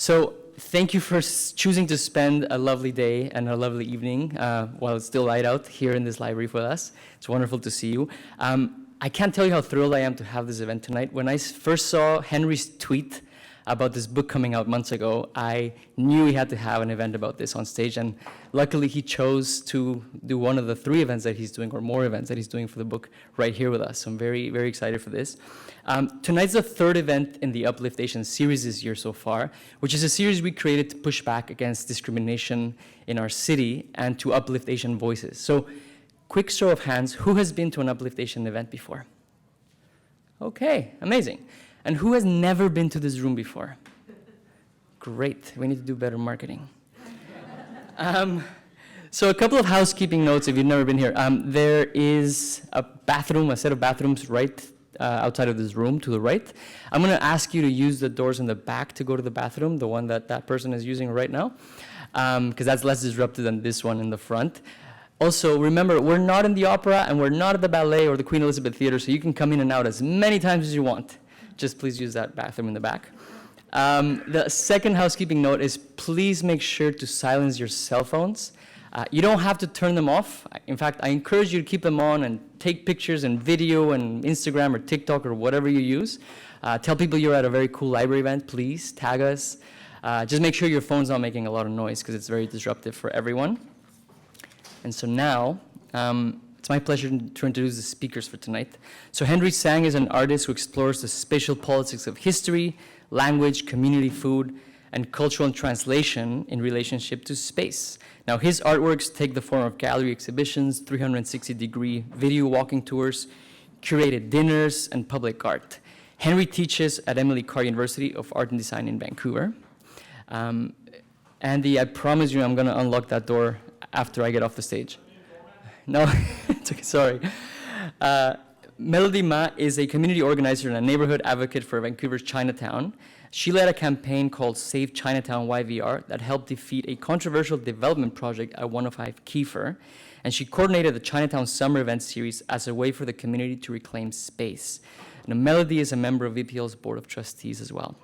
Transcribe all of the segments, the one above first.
So thank you for choosing to spend a lovely day and a lovely evening while it's still light out here in this library with us. It's wonderful to see you. I can't tell you how thrilled I am to have this event tonight. When I first saw Henry's tweet about this book coming out months ago, I knew he had to have an event about this on stage, and luckily he chose to do one of the 3 events that he's doing, or more events that he's doing for the book right here with us. So I'm very, very excited for this. Tonight's the 3rd event in the Uplift Asian series this year so far, which is a series we created to push back against discrimination in our city and to uplift Asian voices. So quick show of hands, who has been to an Uplift Asian event before? Okay, amazing. And who has never been to this room before? Great, we need to do better marketing. So a couple of housekeeping notes if you've never been here. There is a set of bathrooms right outside of this room to the right. I'm gonna ask you to use the doors in the back to go to the bathroom, the one that person is using right now, because that's less disruptive than this one in the front. Also, remember, we're not in the opera and we're not at the ballet or the Queen Elizabeth Theater, so you can come in and out as many times as you want. Just please use that bathroom in the back. The second housekeeping note is please make sure to silence your cell phones. You don't have to turn them off. In fact, I encourage you to keep them on and take pictures and video and Instagram or TikTok or whatever you use. Tell people you're at a very cool library event, please tag us. Just make sure your phone's not making a lot of noise because it's very disruptive for everyone. And so now, it's my pleasure to introduce the speakers for tonight. So Henry Tsang is an artist who explores the spatial politics of history, language, community, food, and cultural translation in relationship to space. Now his artworks take the form of gallery exhibitions, 360-degree video walking tours, curated dinners, and public art. Henry teaches at Emily Carr University of Art and Design in Vancouver. Andy, I promise you I'm gonna unlock that door after I get off the stage. No, it's okay, sorry. Melody Ma is a community organizer and a neighborhood advocate for Vancouver's Chinatown. She led a campaign called Save Chinatown YVR that helped defeat a controversial development project at 105 Kiefer. And she coordinated the Chinatown Summer Event Series as a way for the community to reclaim space. Now, Melody is a member of VPL's Board of Trustees as well.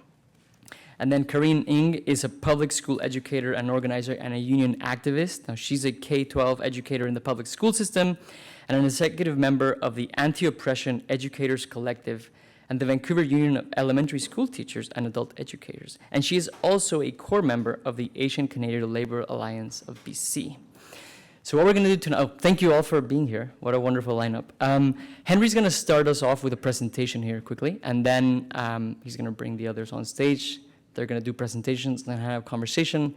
And then Karine is a public school educator and organizer and a union activist. Now she's a K-12 educator in the public school system and an executive member of the Anti-Oppression Educators Collective and the Vancouver Union of Elementary School Teachers and Adult Educators. And she is also a core member of the Asian Canadian Labour Alliance of BC. So what we're gonna do tonight, thank you all for being here. What a wonderful lineup. Henry's gonna start us off with a presentation here quickly, and then he's gonna bring the others on stage. They're going to do presentations, then have a conversation,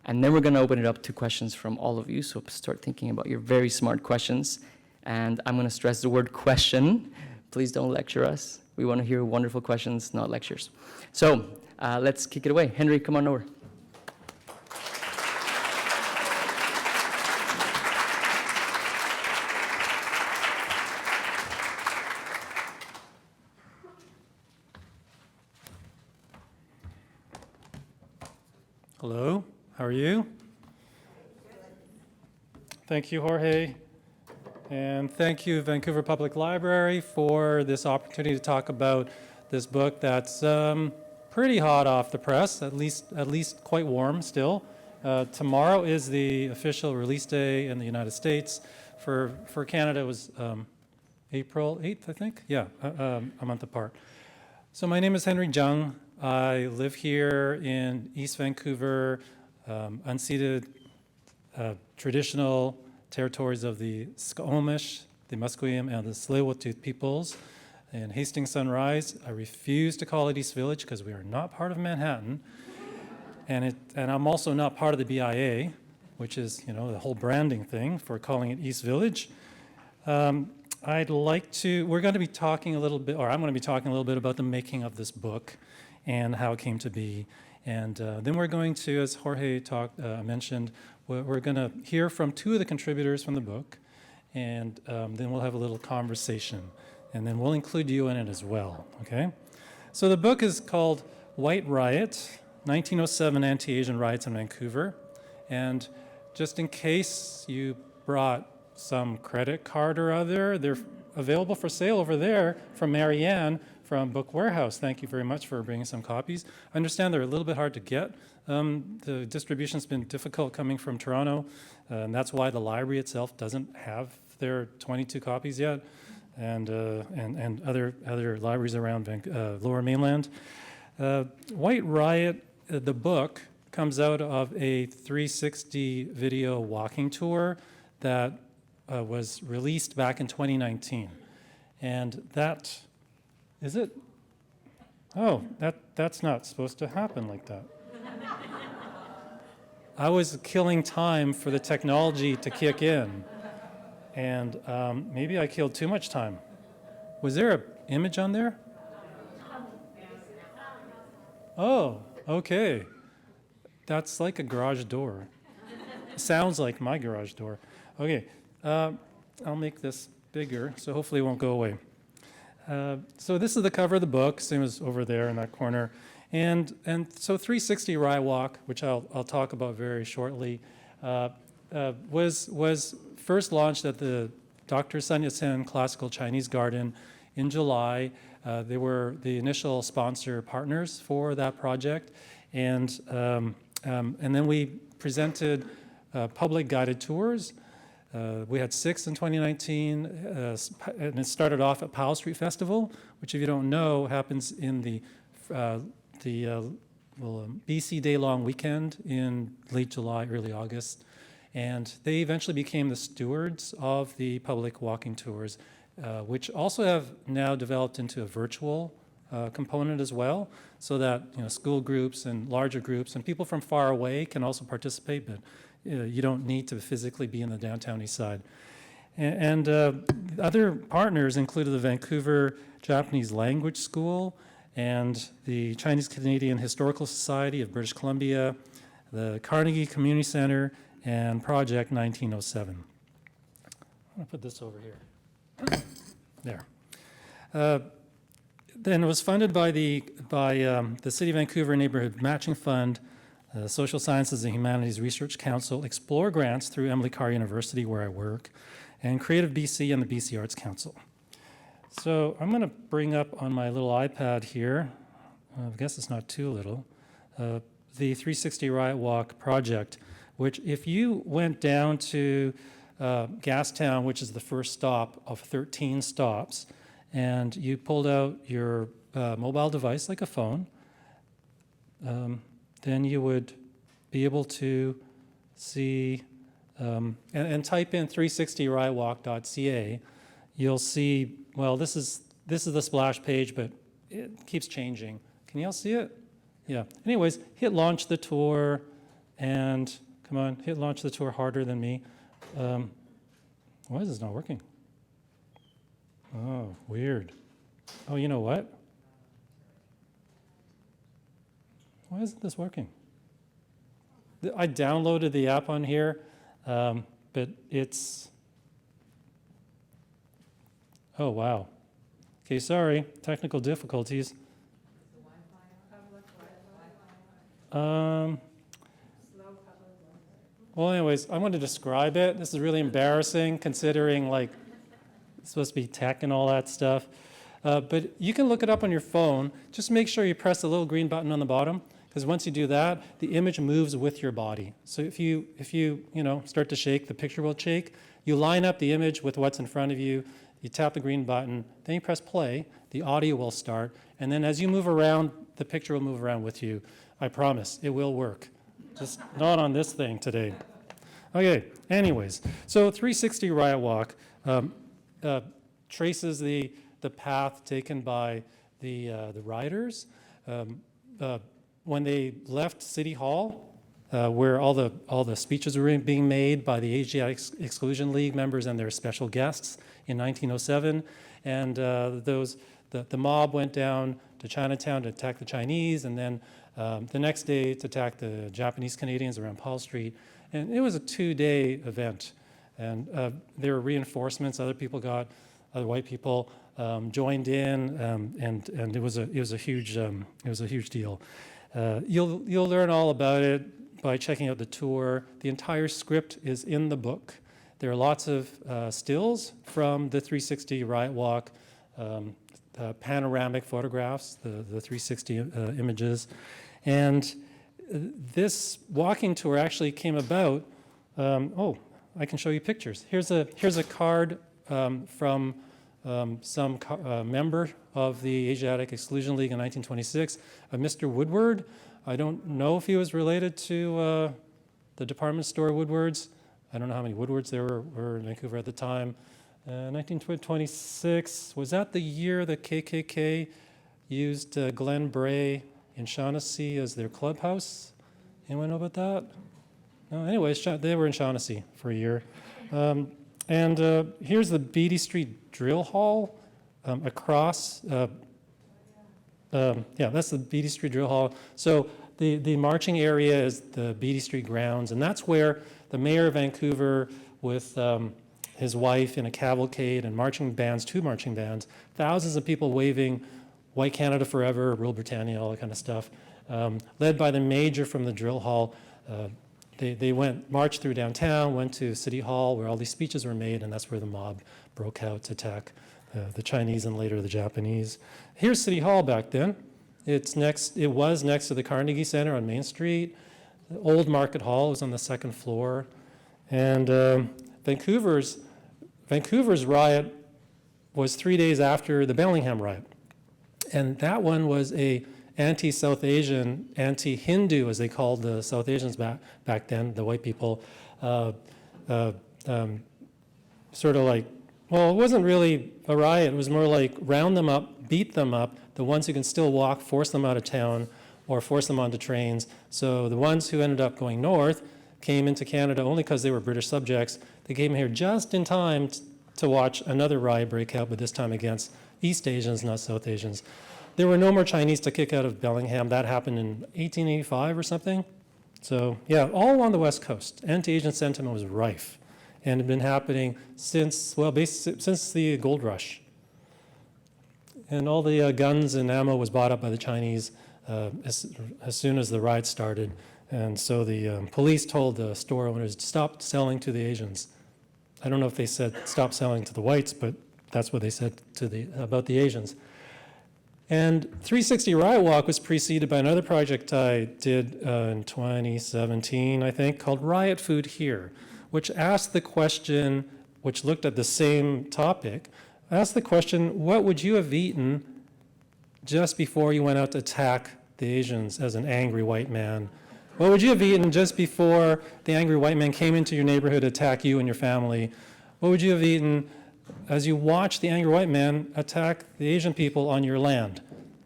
and then we're going to open it up to questions from all of you. So start thinking about your very smart questions. And I'm going to stress the word question. Please don't lecture us. We want to hear wonderful questions, not lectures. So let's kick it away. Henry, come on over. Hello, how are you? Thank you, Jorge. And thank you, Vancouver Public Library, for this opportunity to talk about this book that's pretty hot off the press, at least quite warm still. Tomorrow is the official release day in the United States. For Canada, it was April 8th, I think? Yeah, a month apart. So my name is Henry Tsang. I live here in East Vancouver, unceded traditional territories of the Squamish, the Musqueam, and the Tsleil-Waututh peoples. In Hastings Sunrise, I refuse to call it East Village because we are not part of Manhattan. And I'm also not part of the BIA, which is, the whole branding thing for calling it East Village. We're going to be talking a little bit, or I'm going to be talking a little bit about the making of this book and how it came to be. And then we're going to, as Jorge mentioned, we're going to hear from 2 of the contributors from the book, and then we'll have a little conversation. And then we'll include you in it as well, okay? So the book is called White Riot, 1907 Anti-Asian Riots in Vancouver. And just in case you brought some credit card or other, they're available for sale over there from Marianne from Book Warehouse. Thank you very much for bringing some copies. I understand they're a little bit hard to get. The distribution's been difficult coming from Toronto, and that's why the library itself doesn't have their 22 copies yet, and other libraries around Lower Mainland. White Riot, the book, comes out of a 360 video walking tour that was released back in 2019. And that, is it? Oh, that's not supposed to happen like that. I was killing time for the technology to kick in. And maybe I killed too much time. Was there an image on there? Oh, okay. That's like a garage door. Sounds like my garage door. Okay, I'll make this bigger, so hopefully it won't go away. So this is the cover of the book, same as over there in that corner. And so 360 Riot Walk, which I'll talk about very shortly, was first launched at the Dr. Sun Yat-sen Classical Chinese Garden in July. They were the initial sponsor partners for that project. And then we presented public guided tours. We had 6 in 2019, and it started off at Powell Street Festival, which, if you don't know, happens in the BC day-long weekend in late July, early August. And they eventually became the stewards of the public walking tours, which also have now developed into a virtual component as well, so that school groups and larger groups and people from far away can also participate, but you don't need to physically be in the downtown east side. And other partners included the Vancouver Japanese Language School and the Chinese Canadian Historical Society of British Columbia, the Carnegie Community Center, and Project 1907. I'm going to put this over here. There. Then it was funded by the City of Vancouver Neighborhood Matching Fund, Social Sciences and Humanities Research Council, Explore Grants through Emily Carr University, where I work, and Creative BC and the BC Arts Council. So I'm going to bring up on my little iPad here, I guess it's not too little, the 360 Riot Walk project, which if you went down to Gastown, which is the first stop of 13 stops, and you pulled out your mobile device like a phone, then you would be able to see, and type in 360riotwalk.ca, you'll see, well, this is the splash page, but it keeps changing. Can you all see it? Yeah. Anyways, hit launch the tour, and come on, hit launch the tour harder than me. Why is this not working? Oh, weird. Oh, you know what? Why isn't this working? I downloaded the app on here, but it's... Oh, wow. Okay, sorry, technical difficulties. Well, anyways, I want to describe it. This is really embarrassing considering like it's supposed to be tech and all that stuff. But you can look it up on your phone. Just make sure you press the little green button on the bottom, because once you do that, the image moves with your body. So if you start to shake, the picture will shake. You line up the image with what's in front of you. You tap the green button, then you press play. The audio will start, and then as you move around, the picture will move around with you. I promise, it will work. Just not on this thing today. Okay, anyways, so 360 Riot Walk traces the path taken by the rioters when they left City Hall, where all the speeches were being made by the Asiatic Exclusion League members and their special guests in 1907, and the mob went down to Chinatown to attack the Chinese, and then the next day to attack the Japanese Canadians around Powell Street. And it was a 2-day event, and there were reinforcements. Other white people joined in, and it was a huge deal. You'll learn all about it by checking out the tour. The entire script is in the book. There are lots of stills from the 360 Riot Walk panoramic photographs, the 360 images. And this walking tour actually came about, I can show you pictures. Here's a card from some member of the Asiatic Exclusion League in 1926, Mr. Woodward. I don't know if he was related to the department store Woodwards. I don't know how many Woodwards there were in Vancouver at the time. 1926, was that the year the KKK used Glen Bray in Shaughnessy as their clubhouse? Anyone know about that? No, anyways, they were in Shaughnessy for a year. And here's the Beatty Street Drill Hall across. That's the Beatty Street Drill Hall. So the marching area is the Beatty Street grounds, and that's where the mayor of Vancouver with his wife in a cavalcade and marching bands, 2 marching bands, thousands of people waving White Canada Forever, Rule Britannia, all that kind of stuff, led by the major from the drill hall. They marched through downtown, went to City Hall where all these speeches were made, and that's where the mob broke out to attack the Chinese and later the Japanese. Here's City Hall back then. It was next to the Carnegie Center on Main Street. The old Market Hall was on the 2nd floor. And Vancouver's riot was 3 days after the Bellingham riot. And that one was a anti-South Asian, anti-Hindu, as they called the South Asians back then, the white people, sort of like, well, it wasn't really a riot. It was more like round them up, beat them up. The ones who can still walk, force them out of town or force them onto trains. So the ones who ended up going north came into Canada only because they were British subjects. They came here just in time to watch another riot break out, but this time against East Asians, not South Asians. There were no more Chinese to kick out of Bellingham. That happened in 1885 or something. So yeah, all along the West Coast, anti-Asian sentiment was rife and had been happening since the gold rush. And all the guns and ammo was bought up by the Chinese as soon as the riots started. And so the police told the store owners to stop selling to the Asians. I don't know if they said stop selling to the whites, but that's what they said about the Asians. And 360 Riot Walk was preceded by another project I did in 2017, I think, called Riot Food Here, which asked the question, which looked at the same topic, asked the question, what would you have eaten just before you went out to attack the Asians as an angry white man? What would you have eaten just before the angry white man came into your neighborhood to attack you and your family? What would you have eaten as you watched the angry white man attack the Asian people on your land?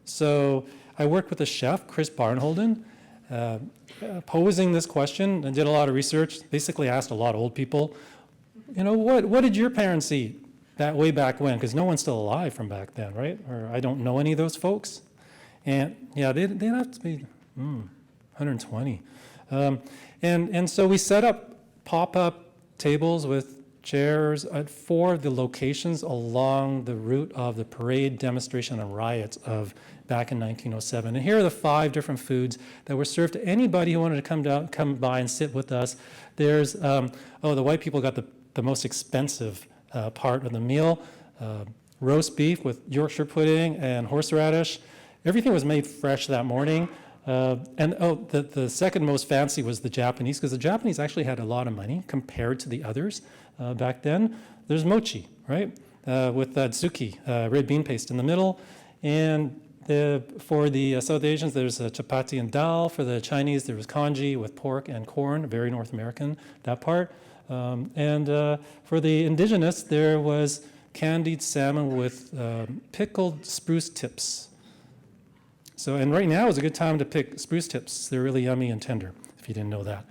So I worked with a chef, Chris Barnholden, posing this question and did a lot of research, basically asked a lot of old people, you know, what did your parents eat that way back when? Because no one's still alive from back then, right? Or I don't know any of those folks. And yeah, they'd have to be 120. And so we set up pop-up tables with chairs at 4 of the locations along the route of the parade, demonstration, and riots of back in 1907. And here are the 5 different foods that were served to anybody who wanted to come by and sit with us. There's, the white people got the most expensive part of the meal, roast beef with Yorkshire pudding and horseradish. Everything was made fresh that morning. The second most fancy was the Japanese, because the Japanese actually had a lot of money compared to the others back then. There's mochi, right, with tzatziki, red bean paste in the middle. And for the South Asians, there's chapati and dal. For the Chinese, there was congee with pork and corn, very North American, that part. For the indigenous, there was candied salmon with pickled spruce tips. So, and right now is a good time to pick spruce tips. They're really yummy and tender, if you didn't know that.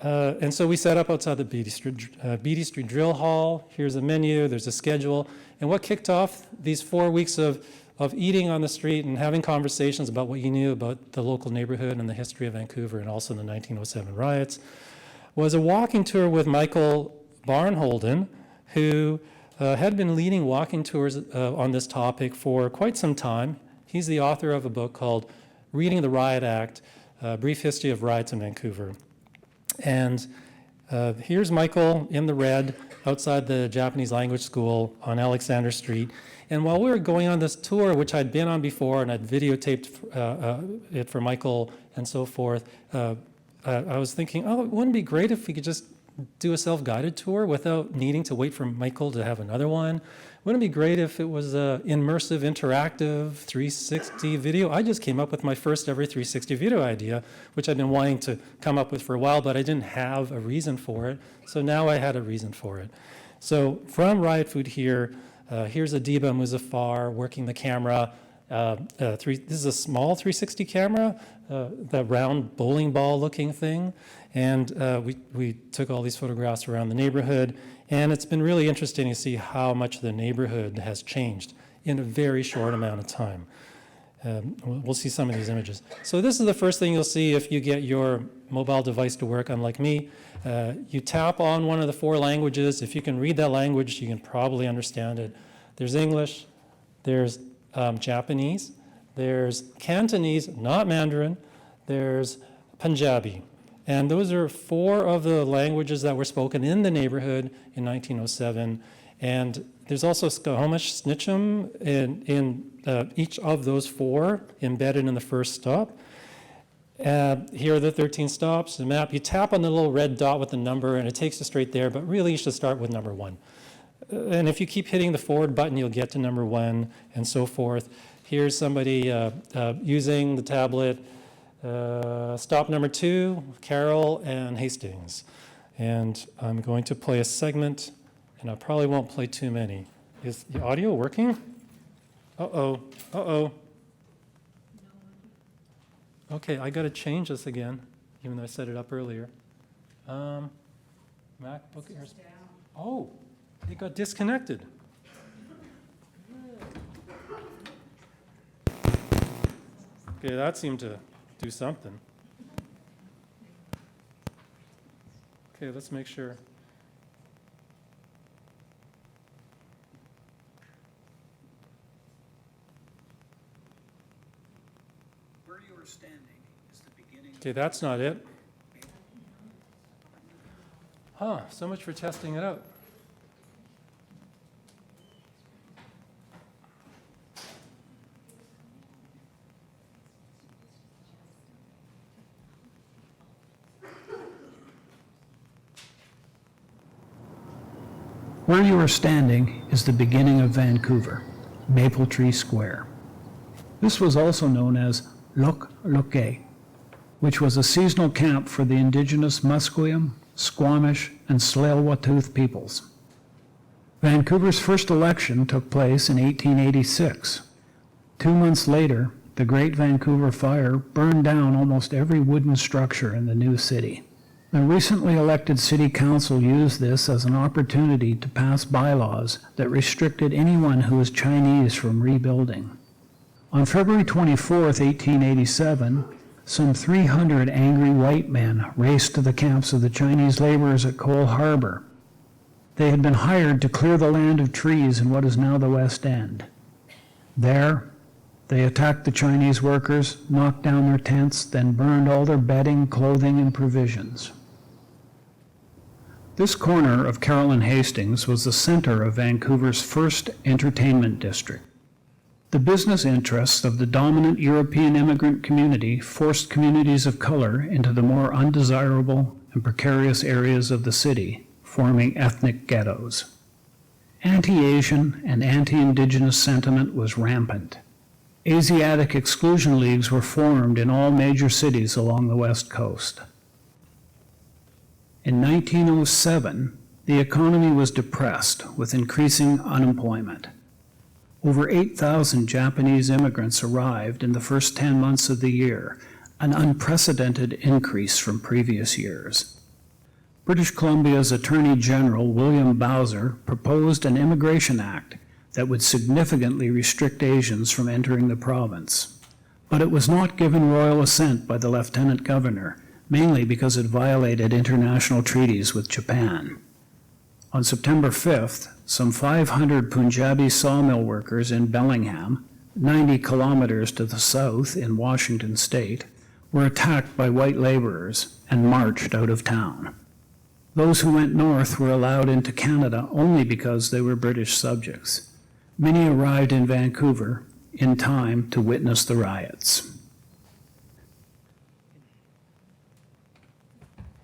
And so we set up outside the Beatty Street Drill Hall. Here's a menu, there's a schedule. And what kicked off these 4 weeks of eating on the street and having conversations about what you knew about the local neighborhood and the history of Vancouver and also the 1907 riots was a walking tour with Michael Barnholden, who had been leading walking tours on this topic for quite some time. He's the author of a book called Reading the Riot Act, A Brief History of Riots in Vancouver. And Here's Michael in the red outside the Japanese language school on Alexander Street. And while we were going on this tour, which I'd been on before, and I'd videotaped it for Michael and so forth, I was thinking, oh, wouldn't it be great if we could just do a self-guided tour without needing to wait for Michael to have another one? Wouldn't it be great if it was an immersive, interactive 360 video? I just came up with my first ever 360 video idea, which I've been wanting to come up with for a while, but I didn't have a reason for it. So now I had a reason for it. So from Riot Food here, here's Adiba Muzaffar working the camera. This is a small 360 camera, the round bowling ball looking thing. And we took all these photographs around the neighborhood. And it's been really interesting to see how much the neighborhood has changed in a very short amount of time. We'll see some of these images. So this is the first thing you'll see if you get your mobile device to work, unlike me. You tap on one of the 4 languages. If you can read that language, you can probably understand it. There's English, there's Japanese, there's Cantonese, not Mandarin, there's Punjabi. And those are 4 of the languages that were spoken in the neighborhood in 1907. And there's also Squamish, Snitcham in each of those 4 embedded in the first stop. Here are the 13 stops, the map. You tap on the little red dot with the number and it takes you straight there, but really you should start with number 1. And if you keep hitting the forward button, you'll get to number 1 and so forth. Here's somebody using the tablet. Stop number 2, Carroll and Hastings. And I'm going to play a segment, and I probably won't play too many. Is the audio working? Uh-oh, uh-oh. Okay, I gotta change this again, even though I set it up earlier. MacBook Air. Oh, it got disconnected. Okay, that seemed to do something. Okay, let's make sure. Where you are standing is the beginning. Okay, that's not it. Huh, so much for testing it out. Where you are standing is the beginning of Vancouver, Maple Tree Square. This was also known as Luk Luke, which was a seasonal camp for the indigenous Musqueam, Squamish, and Tsleil-Waututh peoples. Vancouver's first election took place in 1886. 2 months later, the Great Vancouver Fire burned down almost every wooden structure in the new city. The recently elected city council used this as an opportunity to pass bylaws that restricted anyone who was Chinese from rebuilding. On February 24, 1887, some 300 angry white men raced to the camps of the Chinese laborers at Cole Harbor. They had been hired to clear the land of trees in what is now the West End. There, they attacked the Chinese workers, knocked down their tents, then burned all their bedding, clothing, and provisions. This corner of Carroll and Hastings was the center of Vancouver's first entertainment district. The business interests of the dominant European immigrant community forced communities of color into the more undesirable and precarious areas of the city, forming ethnic ghettos. Anti-Asian and anti-Indigenous sentiment was rampant. Asiatic exclusion leagues were formed in all major cities along the West Coast. In 1907, the economy was depressed with increasing unemployment. Over 8,000 Japanese immigrants arrived in the first 10 months of the year, an unprecedented increase from previous years. British Columbia's Attorney General William Bowser proposed an immigration act that would significantly restrict Asians from entering the province. But it was not given royal assent by the Lieutenant Governor, mainly because it violated international treaties with Japan. On September 5th, some 500 Punjabi sawmill workers in Bellingham, 90 kilometers to the south in Washington state, were attacked by white laborers and marched out of town. Those who went north were allowed into Canada only because they were British subjects. Many arrived in Vancouver in time to witness the riots.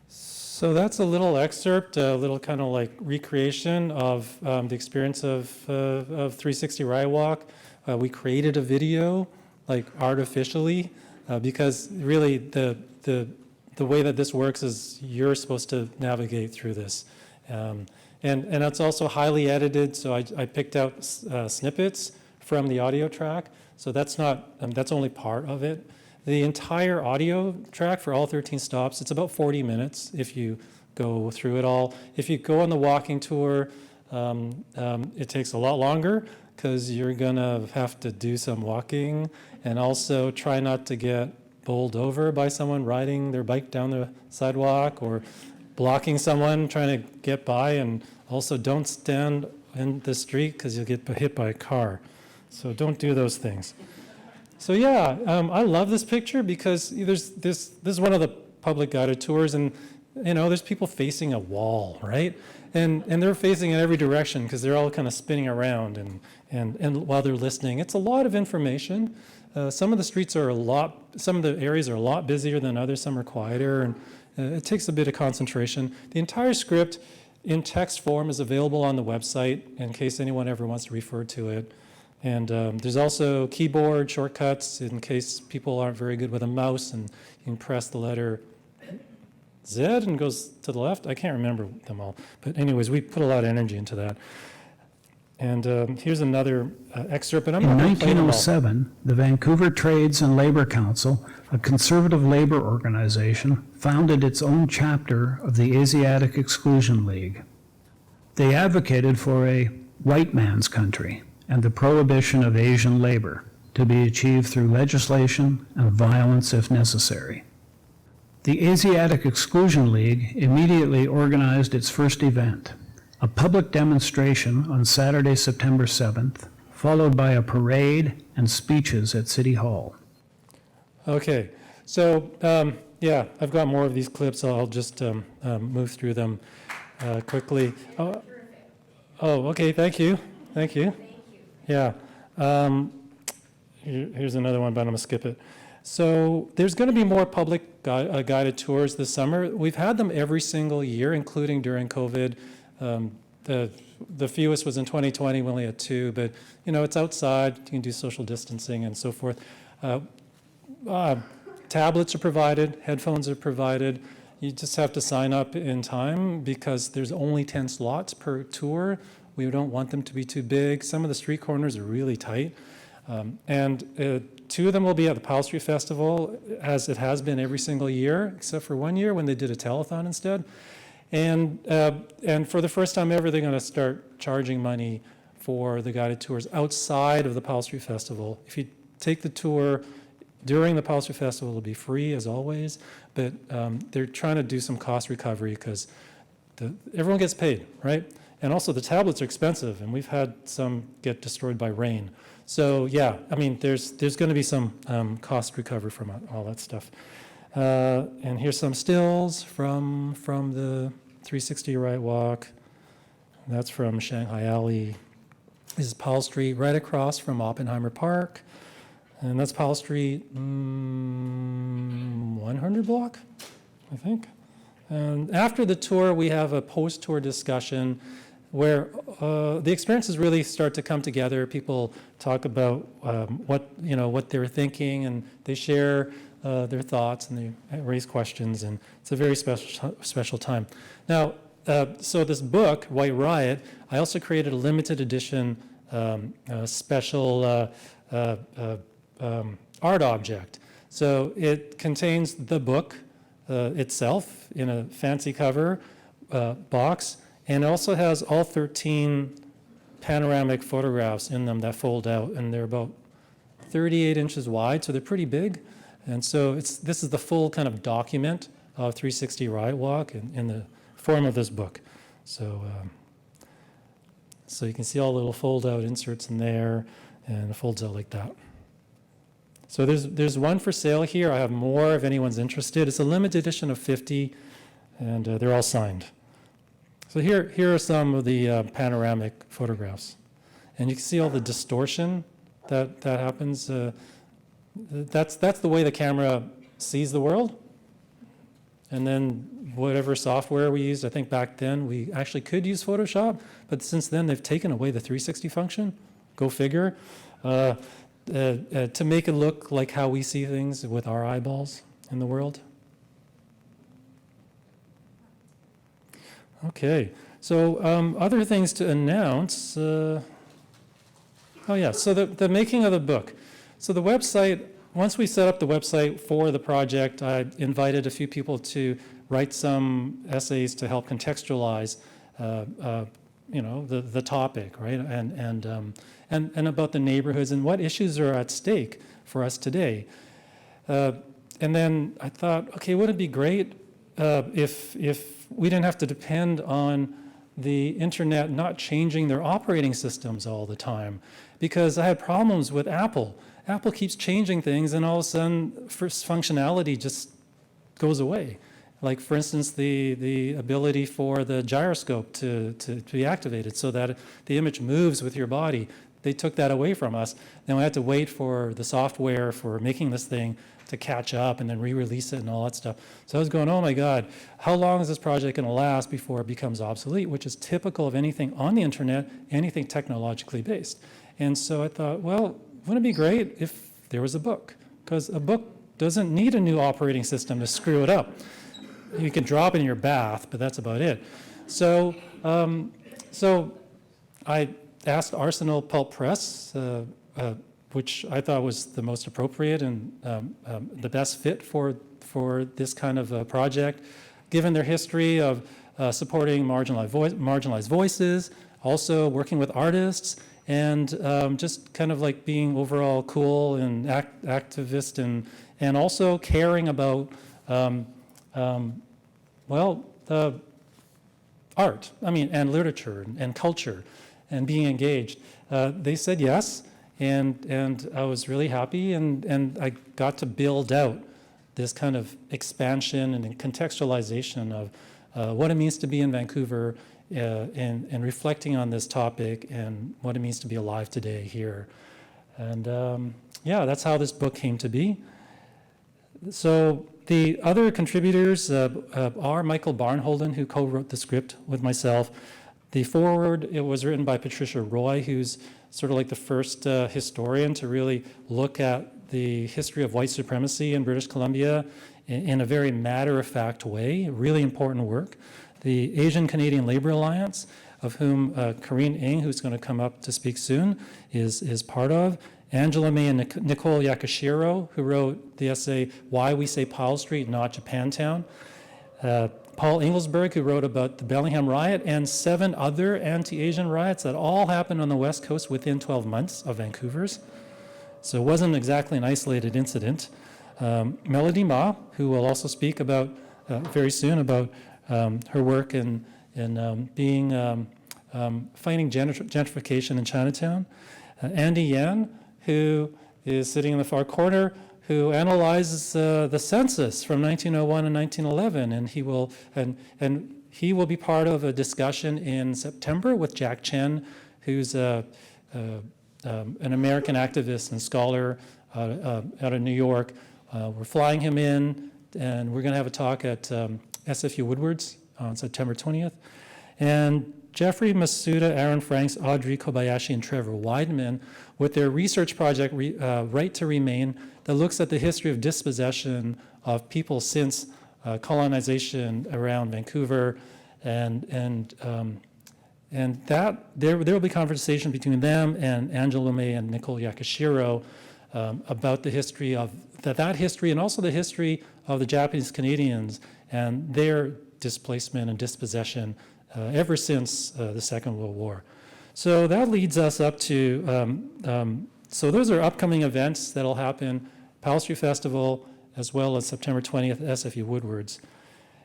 So that's a little excerpt, a little kind of like recreation of the experience of 360 Riot Walk. We created a video, like artificially, because really the way that this works is you're supposed to navigate through this. And it's also highly edited, so I picked out snippets from the audio track. So that's not, that's only part of it. The entire audio track for all 13 stops, it's about 40 minutes if you go through it all. If you go on the walking tour, it takes a lot longer because you're gonna have to do some walking and also try not to get bowled over by someone riding their bike down the sidewalk or blocking someone trying to get by, and also don't stand in the street because you'll get hit by a car. So don't do those things. So yeah, I love this picture because this is one of the public guided tours, and there's people facing a wall, right? And they're facing in every direction because they're all kind of spinning around and while they're listening. It's a lot of information. Some of the streets are some of the areas are a lot busier than others, some are quieter, and it takes a bit of concentration. The entire script in text form is available on the website in case anyone ever wants to refer to it. And there's also keyboard shortcuts in case people aren't very good with a mouse, and you can press the letter Z and goes to the left. I can't remember them all. But anyways, we put a lot of energy into that. And here's another excerpt, but I'm In not going to play them all. 1907, the Vancouver Trades and Labor Council, a conservative labor organization, founded its own chapter of the Asiatic Exclusion League. They advocated for a white man's country and the prohibition of Asian labor to be achieved through legislation and violence if necessary. The Asiatic Exclusion League immediately organized its first event, a public demonstration on Saturday, September 7th, followed by a parade and speeches at City Hall. Okay, so yeah, I've got more of these clips. So I'll just move through them quickly. Oh, okay, thank you. Yeah. Here's another one, but I'm going to skip it. So there's going to be more public guided tours this summer. We've had them every single year, including during COVID. The fewest was in 2020. We only had 2, but it's outside. You can do social distancing and so forth. Tablets are provided. Headphones are provided. You just have to sign up in time because there's only 10 slots per tour. We don't want them to be too big. Some of the street corners are really tight. And 2 of them will be at the Powell Street Festival, as it has been every single year, except for 1 year when they did a telethon instead. And for the first time ever, they're going to start charging money for the guided tours outside of the Powell Street Festival. If you take the tour during the Powell Street Festival, it'll be free as always, but they're trying to do some cost recovery because everyone gets paid, right? And also the tablets are expensive, and we've had some get destroyed by rain. So yeah, I mean, there's going to be some cost recovery from all that stuff. And here's some stills from the 360 Riot Walk. That's from Shanghai Alley. This is Powell Street, right across from Oppenheimer Park. And that's Powell Street 100 block, I think. And after the tour, we have a post-tour discussion where the experiences really start to come together. People talk about what they're thinking, and they share their thoughts, and they raise questions, and it's a very special time. Now, so this book, White Riot, I also created a limited edition special art object. So it contains the book itself in a fancy cover box, and it also has all 13 panoramic photographs in them that fold out, and they're about 38 inches wide, so they're pretty big. And so this is the full kind of document of 360 Riot Walk in the form of this book. So you can see all the little fold-out inserts in there, and it folds out like that. So there's one for sale here. I have more if anyone's interested. It's a limited edition of 50, and they're all signed. So here are some of the panoramic photographs. And you can see all the distortion that happens. That's the way the camera sees the world. And then whatever software we used, I think back then we actually could use Photoshop, but since then they've taken away the 360 function. Go figure. To make it look like how we see things with our eyeballs in the world. Okay, so other things to announce. Oh yeah, so the making of the book. So the website, once we set up the website for the project, I invited a few people to write some essays to help contextualize, the topic, right? And about the neighborhoods and what issues are at stake for us today. And then I thought, okay, wouldn't it be great if we didn't have to depend on the internet not changing their operating systems all the time? Because I had problems with Apple. Apple keeps changing things, and all of a sudden, first functionality just goes away. Like, for instance, the ability for the gyroscope to be activated so that the image moves with your body. They took that away from us. Then we had to wait for the software for making this thing to catch up and then re-release it and all that stuff. So I was going, oh my God, how long is this project going to last before it becomes obsolete, which is typical of anything on the internet, anything technologically based. And so I thought, well, wouldn't it be great if there was a book? Because a book doesn't need a new operating system to screw it up. You can drop it in your bath, but that's about it. So, I asked Arsenal Pulp Press, which I thought was the most appropriate and the best fit for this kind of project, given their history of supporting marginalized voices, also working with artists, and just kind of like being overall cool and activist and also caring about art, and literature and culture and being engaged. They said yes, and I was really happy, and I got to build out this kind of expansion and contextualization of what it means to be in Vancouver and reflecting on this topic and what it means to be alive today here. And that's how this book came to be. So the other contributors are Michael Barnholden, who co-wrote the script with myself. The foreword, it was written by Patricia Roy, who's sort of like the first historian to really look at the history of white supremacy in British Columbia in a very matter-of-fact way, really important work. The Asian Canadian Labor Alliance, of whom Karine Ng, who's going to come up to speak soon, is part of. Angela May and Nicole Yakashiro, who wrote the essay, Why We Say Powell Street, Not Japantown. Paul Inglesberg, who wrote about the Bellingham Riot and 7 other anti-Asian riots that all happened on the West Coast within 12 months of Vancouver's. So it wasn't exactly an isolated incident. Melody Ma, who will also speak about very soon about her work in fighting gentrification in Chinatown. Andy Yan, who is sitting in the far corner, who analyzes the census from 1901 and 1911, and he will be part of a discussion in September with Jack Chen, who's an American activist and scholar out of New York. We're flying him in, and we're going to have a talk at SFU Woodward's on September 20th. And Jeffrey Masuda, Aaron Franks, Audrey Kobayashi, and Trevor Weidman with their research project, Right to Remain, that looks at the history of dispossession of people since colonization around Vancouver, and that there will be conversation between them and Angela May and Nicole Yakashiro about the history of that history, and also the history of the Japanese Canadians and their displacement and dispossession ever since the Second World War. So that leads us up to, so those are upcoming events that'll happen, Powell Street Festival, as well as September 20th at SFU Woodward's.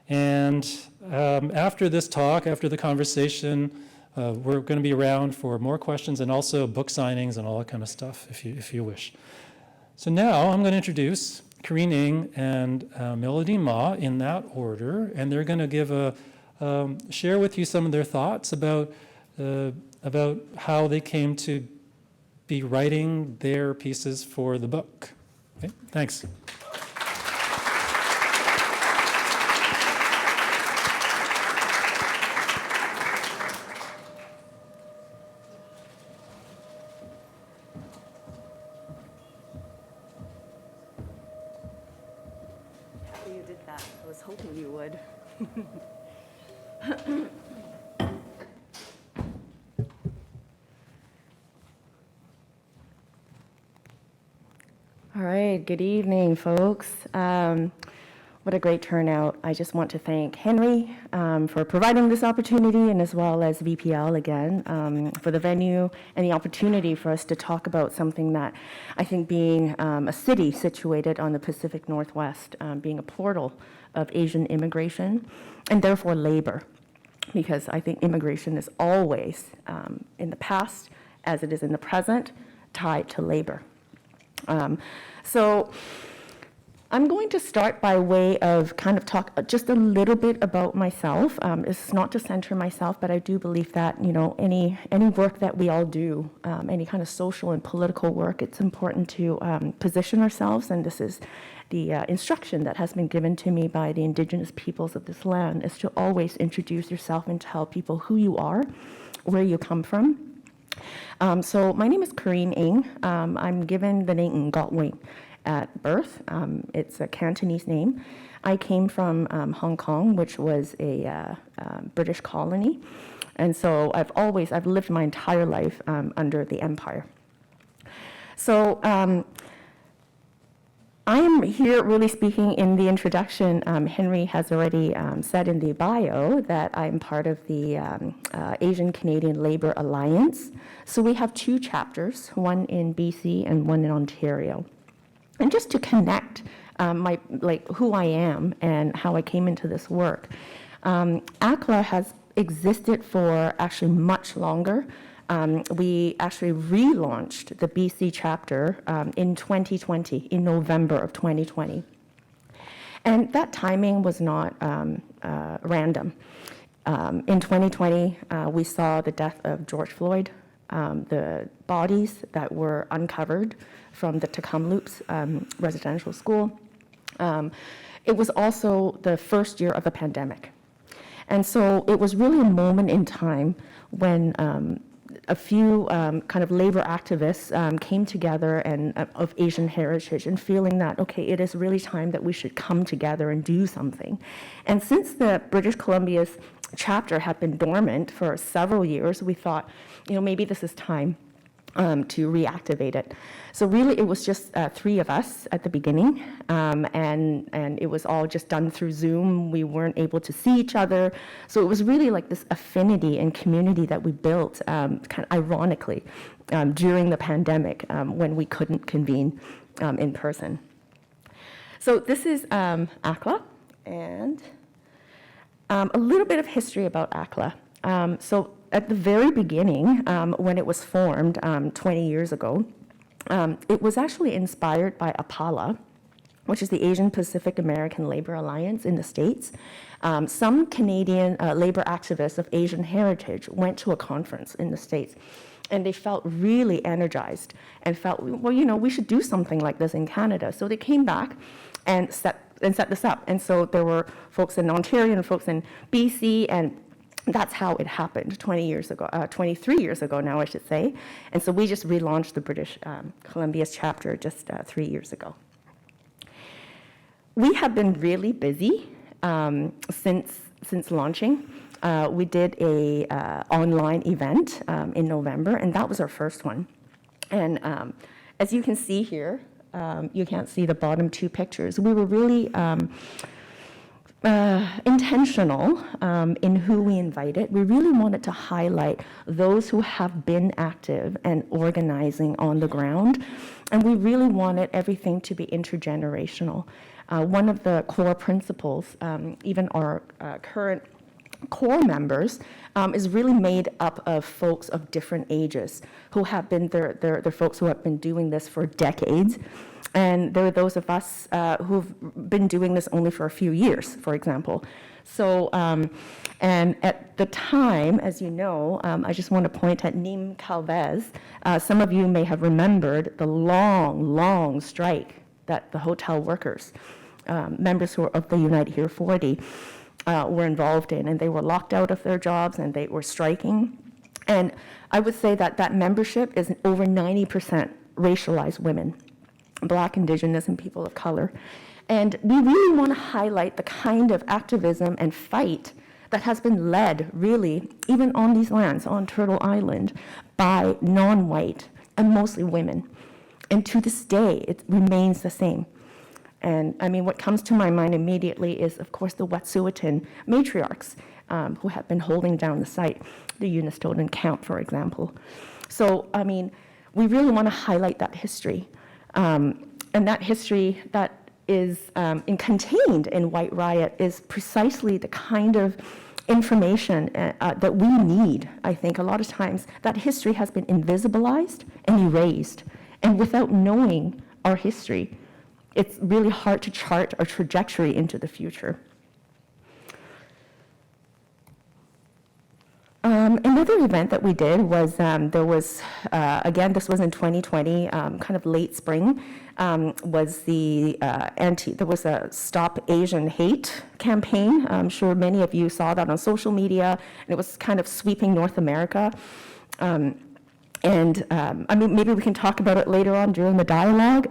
And after this talk, after the conversation, we're going to be around for more questions and also book signings and all that kind of stuff, if you wish. So now I'm going to introduce Karine Ng and Melody Ma in that order, and they're going to give a share with you some of their thoughts about how they came to be writing their pieces for the book. Okay, thanks. You did that. I was hoping you would. All right, good evening, folks. What a great turnout. I just want to thank Henry for providing this opportunity, and as well as VPL again for the venue and the opportunity for us to talk about something that I think, being a city situated on the Pacific Northwest, being a portal of Asian immigration and therefore labor, because I think immigration is always, in the past as it is in the present, tied to labor. So I'm going to start by way of kind of talk just a little bit about myself. It's not to center myself, but I do believe that, you know, any work that we all do, any kind of social and political work, it's important to position ourselves, and this is the instruction that has been given to me by the indigenous peoples of this land, is to always introduce yourself and tell people who you are, where you come from. So my name is Karine. I'm given the name Ngotwing at birth. It's a Cantonese name. I came from Hong Kong, which was a British colony. And so I've lived my entire life under the empire. So I am here really speaking in the introduction. Henry has already said in the bio that I'm part of the Asian Canadian Labour Alliance. So we have two chapters, one in BC and one in Ontario. And just to connect who I am and how I came into this work, ACLA has existed for actually much longer. We actually relaunched the BC chapter in 2020, in November of 2020. And that timing was not random. In 2020, we saw the death of George Floyd, the bodies that were uncovered from the Tecumloops residential school. It was also the first year of the pandemic. And so it was really a moment in time when a few kind of labor activists came together and of Asian heritage, and feeling that, okay, it is really time that we should come together and do something. And since the British Columbia's chapter had been dormant for several years, we thought, you know, maybe this is time to reactivate it. So really, it was just three of us at the beginning, and it was all just done through Zoom. We weren't able to see each other, so it was really like this affinity and community that we built, kind of ironically, during the pandemic when we couldn't convene in person. So this is ACLA, and a little bit of history about ACLA. So at the very beginning, when it was formed 20 years ago, it was actually inspired by APALA, which is the Asian Pacific American Labor Alliance in the States. Some Canadian labor activists of Asian heritage went to a conference in the States, and they felt really energized and felt, well, you know, we should do something like this in Canada. So they came back and set this up. And so there were folks in Ontario and folks in BC, and that's how it happened 23 years ago now, I should say. And so we just relaunched the British Columbia's chapter just 3 years ago. We have been really busy since launching. We did a online event in November, and that was our first one. And as you can see here, you can't see the bottom two pictures. We were really intentional in who we invited. We really wanted to highlight those who have been active and organizing on the ground, and we really wanted everything to be intergenerational. One of the core principles, even our current core members, is really made up of folks of different ages who have been, they're folks who have been doing this for decades. And there are those of us who've been doing this only for a few years, for example. So, and at the time, as you know, I just want to point at Nîmes Calvez. Some of you may have remembered the long strike that the hotel workers, members who are of the Unite Here 40, were involved in, and they were locked out of their jobs and they were striking. And I would say that that membership is over 90% racialized women, Black, Indigenous, and people of color. And we really want to highlight the kind of activism and fight that has been led, really, even on these lands, on Turtle Island, by non-white and mostly women. And to this day, it remains the same. And I mean, what comes to my mind immediately is, of course, the Wet'suwet'en matriarchs who have been holding down the site, the Unistoten Camp, for example. So, I mean, we really want to highlight that history. And that history that is contained in White Riot is precisely the kind of information that we need. I think a lot of times that history has been invisibilized and erased. And without knowing our history, it's really hard to chart our trajectory into the future. Another event that we did was, again, this was in 2020, kind of late spring, was there was a Stop Asian Hate campaign. I'm sure many of you saw that on social media, and it was kind of sweeping North America. I mean, maybe we can talk about it later on during the dialogue.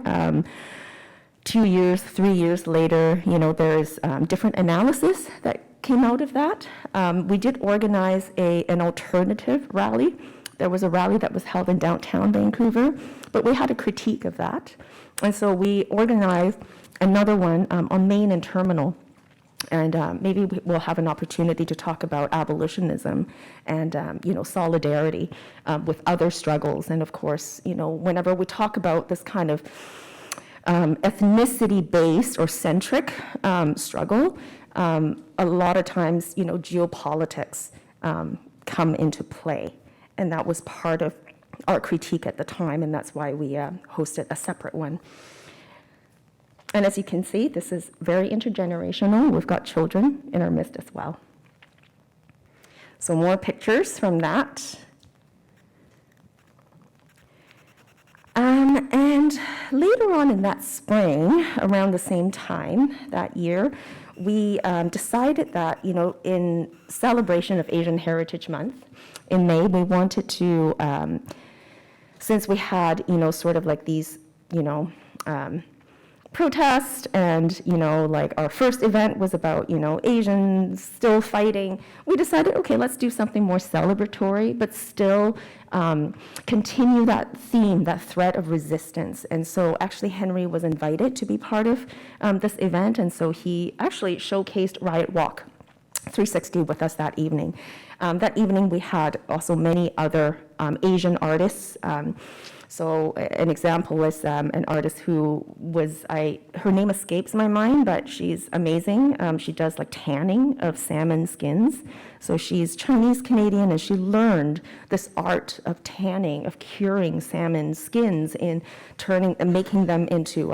2 years, 3 years later, you know, there's different analysis that came out of that. We did organize an alternative rally. There was a rally that was held in downtown Vancouver, but we had a critique of that. And so we organized another one on Main and Terminal. And maybe we'll have an opportunity to talk about abolitionism and, you know, solidarity with other struggles. And of course, you know, whenever we talk about this kind of ethnicity-based or centric struggle, a lot of times, you know, geopolitics come into play. And that was part of our critique at the time, and that's why we hosted a separate one. And as you can see, this is very intergenerational. We've got children in our midst as well. So more pictures from that. And later on in that spring, around the same time that year, we decided that, you know, in celebration of Asian Heritage Month in May, we wanted to, since we had, you know, sort of like these, you know, protests and, you know, like our first event was about, you know, Asians still fighting, we decided, okay, let's do something more celebratory, but still continue that theme, that thread of resistance. And so actually Henry was invited to be part of this event, and so he actually showcased Riot Walk 360 with us that evening. That evening we had also many other Asian artists. So an example was an artist who was, her name escapes my mind, but she's amazing. She does like tanning of salmon skins. So she's Chinese Canadian, and she learned this art of tanning, of curing salmon skins in turning and making them into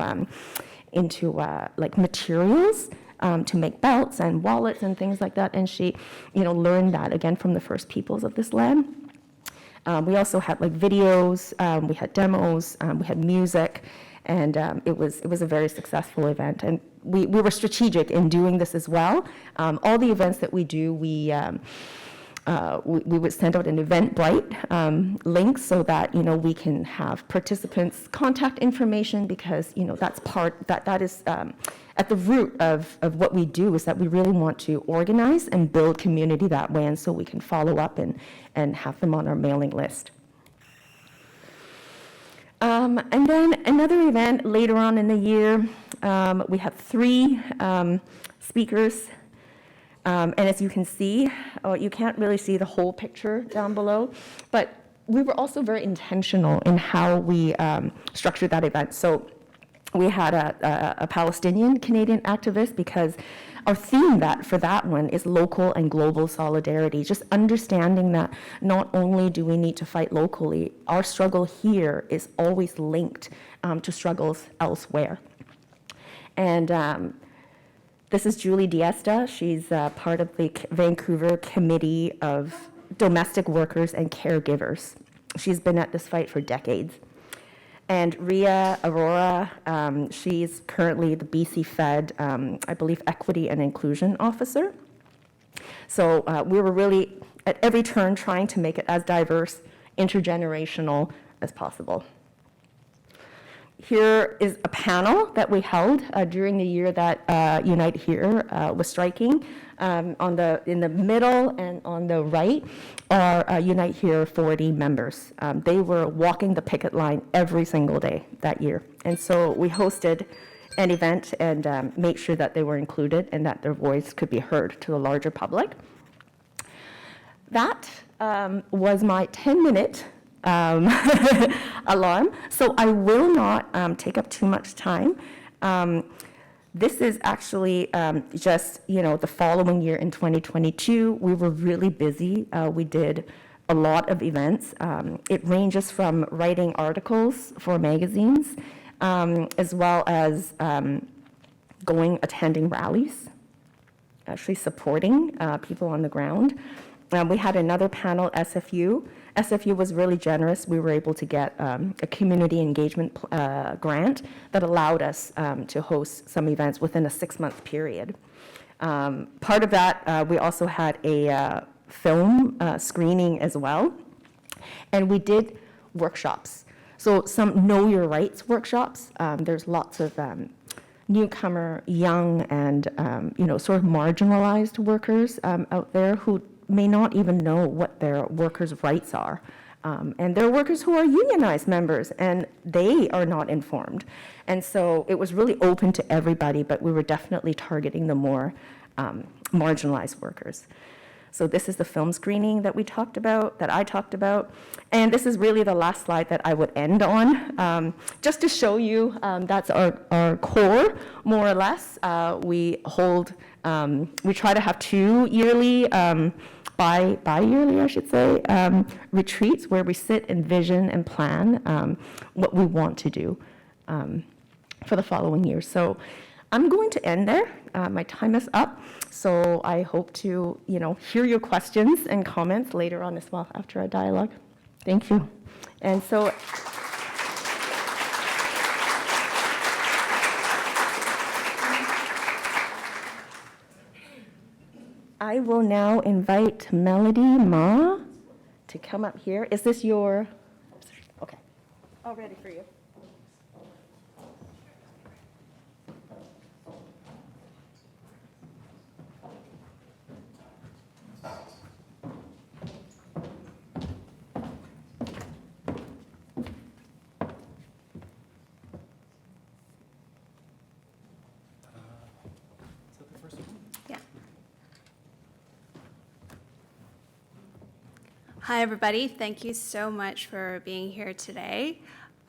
like materials to make belts and wallets and things like that. And she, you know, learned that again from the first peoples of this land. We also had like videos, we had demos, we had music, and it was a very successful event. And we were strategic in doing this as well. All the events that we do, we would send out an Eventbrite link so that, you know, we can have participants' contact information, because, you know, that's that is at the root of what we do, is that we really want to organize and build community that way, and so we can follow up and have them on our mailing list. And then another event later on in the year, we have 3 speakers. And as you can see, you can't really see the whole picture down below, but we were also very intentional in how we structured that event. So We had a Palestinian Canadian activist, because our theme for that one is local and global solidarity, just understanding that not only do we need to fight locally, our struggle here is always linked to struggles elsewhere. And this is Julie Diesta. She's part of the Vancouver Committee of Domestic Workers and Caregivers. She's been at this fight for decades. And Ria Aurora, she's currently the BC Fed, I believe, Equity and Inclusion Officer. So we were really, at every turn, trying to make it as diverse, intergenerational as possible. Here is a panel that we held during the year that Unite Here was striking. In the middle and on the right are Unite Here 40 members. They were walking the picket line every single day that year. And so we hosted an event and made sure that they were included and that their voice could be heard to the larger public. That was my 10-minute alarm, so I will not take up too much time. This is actually just, the following year in 2022, we were really busy. We did a lot of events. It ranges from writing articles for magazines, as well as attending rallies, actually supporting people on the ground. We had another panel, SFU. SFU was really generous. We were able to get a community engagement grant that allowed us to host some events within a 6-month period. Part of that, we also had a film screening as well. And we did workshops. So some Know Your Rights workshops. There's lots of newcomer, young, and sort of marginalized workers out there who may not even know what their workers' rights are. And there are workers who are unionized members, and they are not informed. And so it was really open to everybody, but we were definitely targeting the more marginalized workers. So this is the film screening that I talked about. And this is really the last slide that I would end on. Just to show you, that's our core, more or less. We try to have 2 yearly, bi-yearly, I should say, retreats where we sit and vision and plan what we want to do for the following year. So I'm going to end there. My time is up. So I hope to, hear your questions and comments later on as well after our dialogue. Thank you. And so I will now invite Melody Ma to come up here. Is this your? Okay. All ready for you. Hi, everybody. Thank you so much for being here today.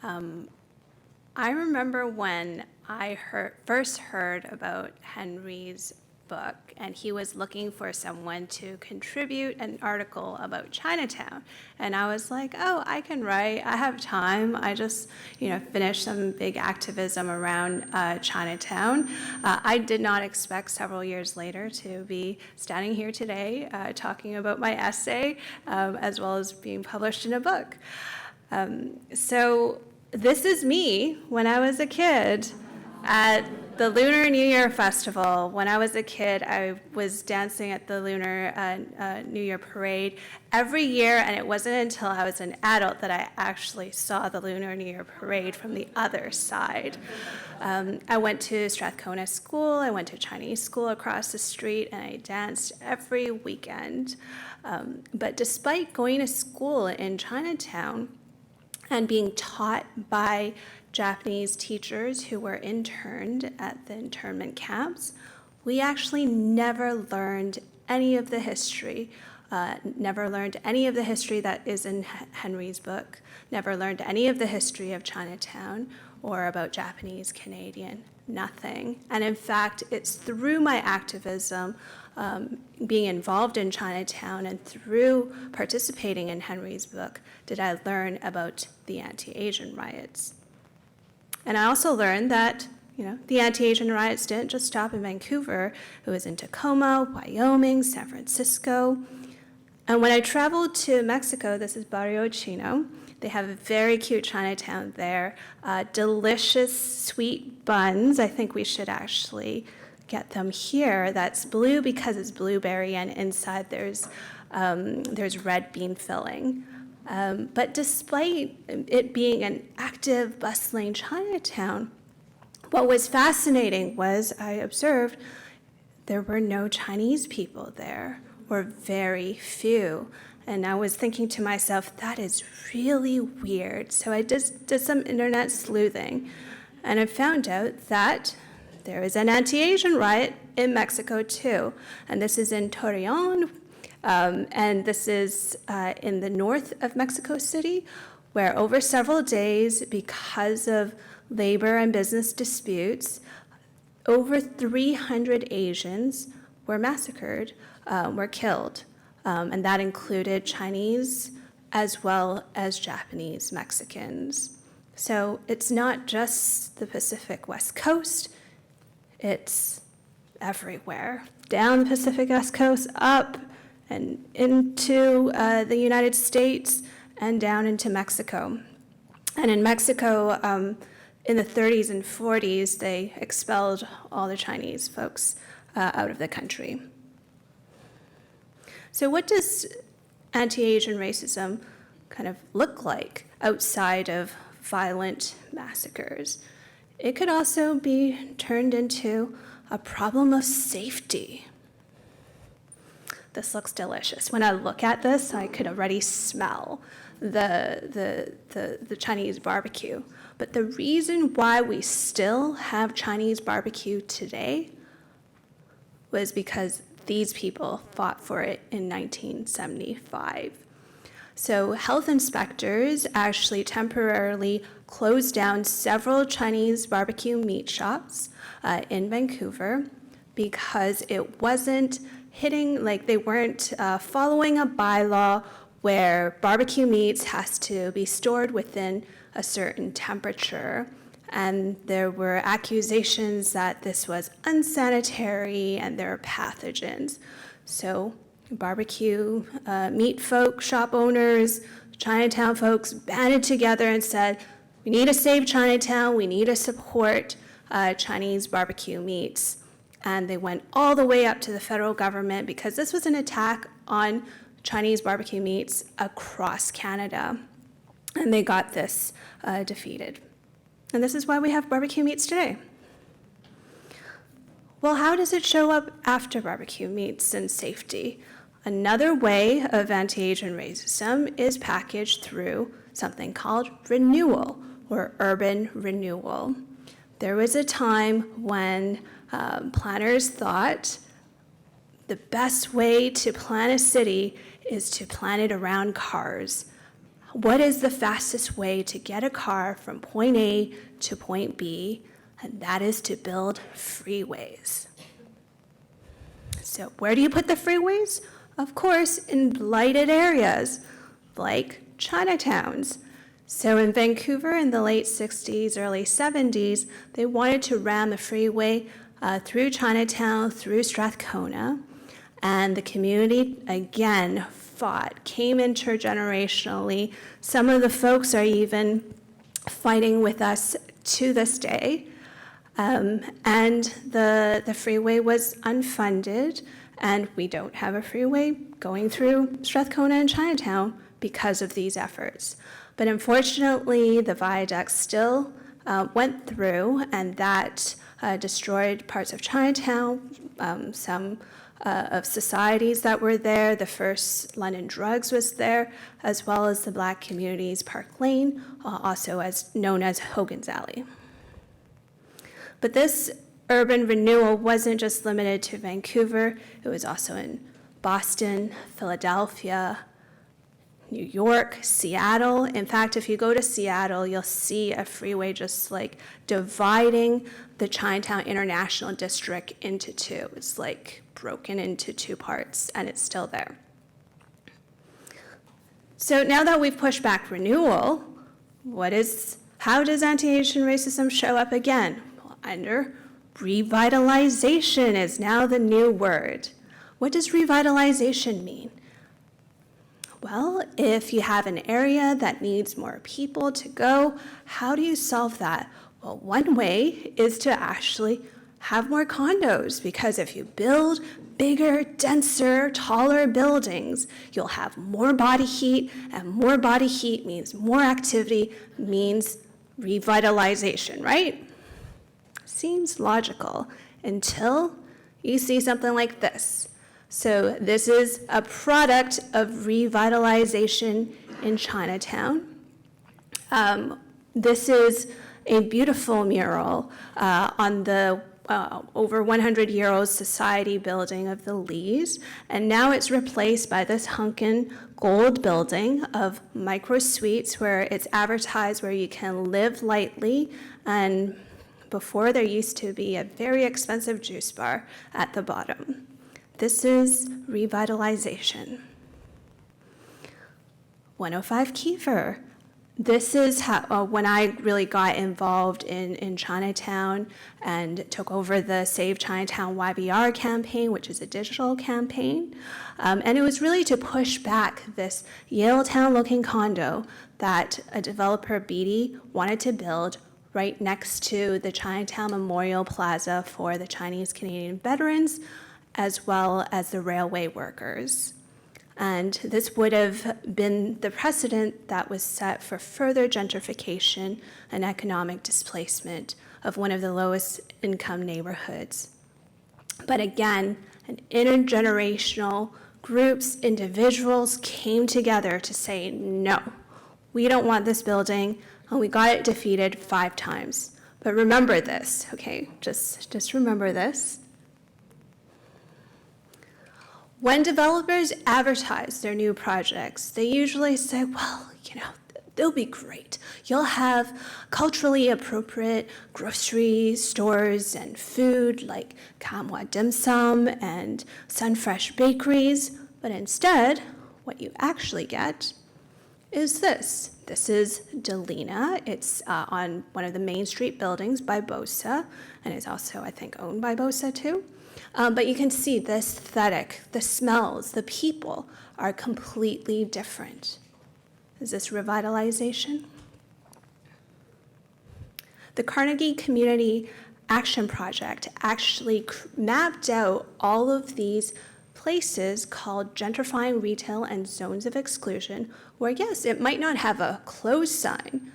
I remember when I first heard about Henry's book, and he was looking for someone to contribute an article about Chinatown. And I was like, oh, I can write. I have time. I just, finished some big activism around Chinatown. I did not expect several years later to be standing here today talking about my essay, as well as being published in a book. So this is me when I was a kid at the Lunar New Year Festival. When I was a kid, I was dancing at the Lunar New Year Parade every year, and it wasn't until I was an adult that I actually saw the Lunar New Year Parade from the other side. I went to Strathcona School, I went to Chinese school across the street, and I danced every weekend. But despite going to school in Chinatown and being taught by Japanese teachers who were interned at the internment camps, we actually never learned any of the history, never learned any of the history that is in Henry's book, never learned any of the history of Chinatown. or about Japanese Canadian. Nothing. And in fact, it's through my activism, being involved in Chinatown and through participating in Henry's book, did I learn about the Anti-Asian Riots. And I also learned that, the Anti-Asian Riots didn't just stop in Vancouver. It was in Tacoma, Wyoming, San Francisco. And when I traveled to Mexico, this is Barrio Chino, they have a very cute Chinatown there, delicious sweet buns. I think we should actually get them here. That's blue because it's blueberry, and inside there's red bean filling. But despite it being an active, bustling Chinatown, what was fascinating was I observed there were no Chinese people there, or very few. And I was thinking to myself, that is really weird. So I just did some internet sleuthing, and I found out that there is an anti-Asian riot in Mexico too. And this is in Torreon, and this is in the north of Mexico City, where over several days, because of labor and business disputes, over 300 Asians were massacred, were killed. And that included Chinese as well as Japanese Mexicans. So it's not just the Pacific West Coast, it's everywhere. Down the Pacific West Coast, up and into the United States, and down into Mexico. And in Mexico, in the 30s and 40s, they expelled all the Chinese folks out of the country. So what does anti-Asian racism kind of look like outside of violent massacres? It could also be turned into a problem of safety. This looks delicious. When I look at this, I could already smell the Chinese barbecue. But the reason why we still have Chinese barbecue today was because these people fought for it in 1975. So health inspectors actually temporarily closed down several Chinese barbecue meat shops in Vancouver because it wasn't hitting, like they weren't following a bylaw where barbecue meats has to be stored within a certain temperature. And there were accusations that this was unsanitary and there are pathogens. So barbecue meat folk, shop owners, Chinatown folks banded together and said, we need to save Chinatown, we need to support Chinese barbecue meats. And they went all the way up to the federal government because this was an attack on Chinese barbecue meats across Canada. And they got this defeated. And this is why we have barbecue meats today. Well, how does it show up after barbecue meats and safety? Another way of anti-Asian racism is packaged through something called renewal or urban renewal. There was a time when planners thought the best way to plan a city is to plan it around cars. What is the fastest way to get a car from point A to point B? And that is to build freeways. So where do you put the freeways? Of course, in blighted areas like Chinatowns. So in Vancouver in the late 60s, early 70s, they wanted to ram the freeway through Chinatown, through Strathcona, and the community, again, fought, came intergenerationally. Some of the folks are even fighting with us to this day. And the freeway was unfunded, and we don't have a freeway going through Strathcona and Chinatown because of these efforts. But unfortunately, the viaduct still went through, and that destroyed parts of Chinatown, some of societies that were there. The first London Drugs was there, as well as the Black communities, Park Lane, also as known as Hogan's Alley. But this urban renewal wasn't just limited to Vancouver. It was also in Boston, Philadelphia, New York, Seattle. In fact, if you go to Seattle, you'll see a freeway just like dividing the Chinatown International District into two. It's like broken into two parts, and it's still there. So now that we've pushed back renewal, how does anti-Asian racism show up again? Well, under revitalization is now the new word. What does revitalization mean? Well, if you have an area that needs more people to go, how do you solve that? Well, one way is to actually have more condos, because if you build bigger, denser, taller buildings, you'll have more body heat, and more body heat means more activity, means revitalization, right? Seems logical until you see something like this. So this is a product of revitalization in Chinatown. This is a beautiful mural on the over 100-year-old society building of the Lees, and now it's replaced by this hunkin' gold building of micro suites where it's advertised where you can live lightly, and before there used to be a very expensive juice bar at the bottom. This is revitalization. 105 Kiefer. This is how, when I really got involved in Chinatown and took over the Save Chinatown YVR campaign, which is a digital campaign. And it was really to push back this Yaletown-looking condo that a developer, Beatty, wanted to build right next to the Chinatown Memorial Plaza for the Chinese Canadian veterans, as well as the railway workers. And this would have been the precedent that was set for further gentrification and economic displacement of one of the lowest income neighborhoods. But again, an intergenerational groups, individuals came together to say, no, we don't want this building, and we got it defeated 5 times. But remember this, okay? Just remember this. When developers advertise their new projects, they usually say, well, they'll be great. You'll have culturally appropriate grocery stores and food like Kamwa Dim Sum and Sunfresh bakeries, but instead, what you actually get is this. This is Delina. It's on one of the Main Street buildings by Bosa, and it's also, I think, owned by Bosa too. But you can see the aesthetic, the smells, the people are completely different. Is this revitalization? The Carnegie Community Action Project actually mapped out all of these places called gentrifying retail and zones of exclusion, where yes, it might not have a closed sign,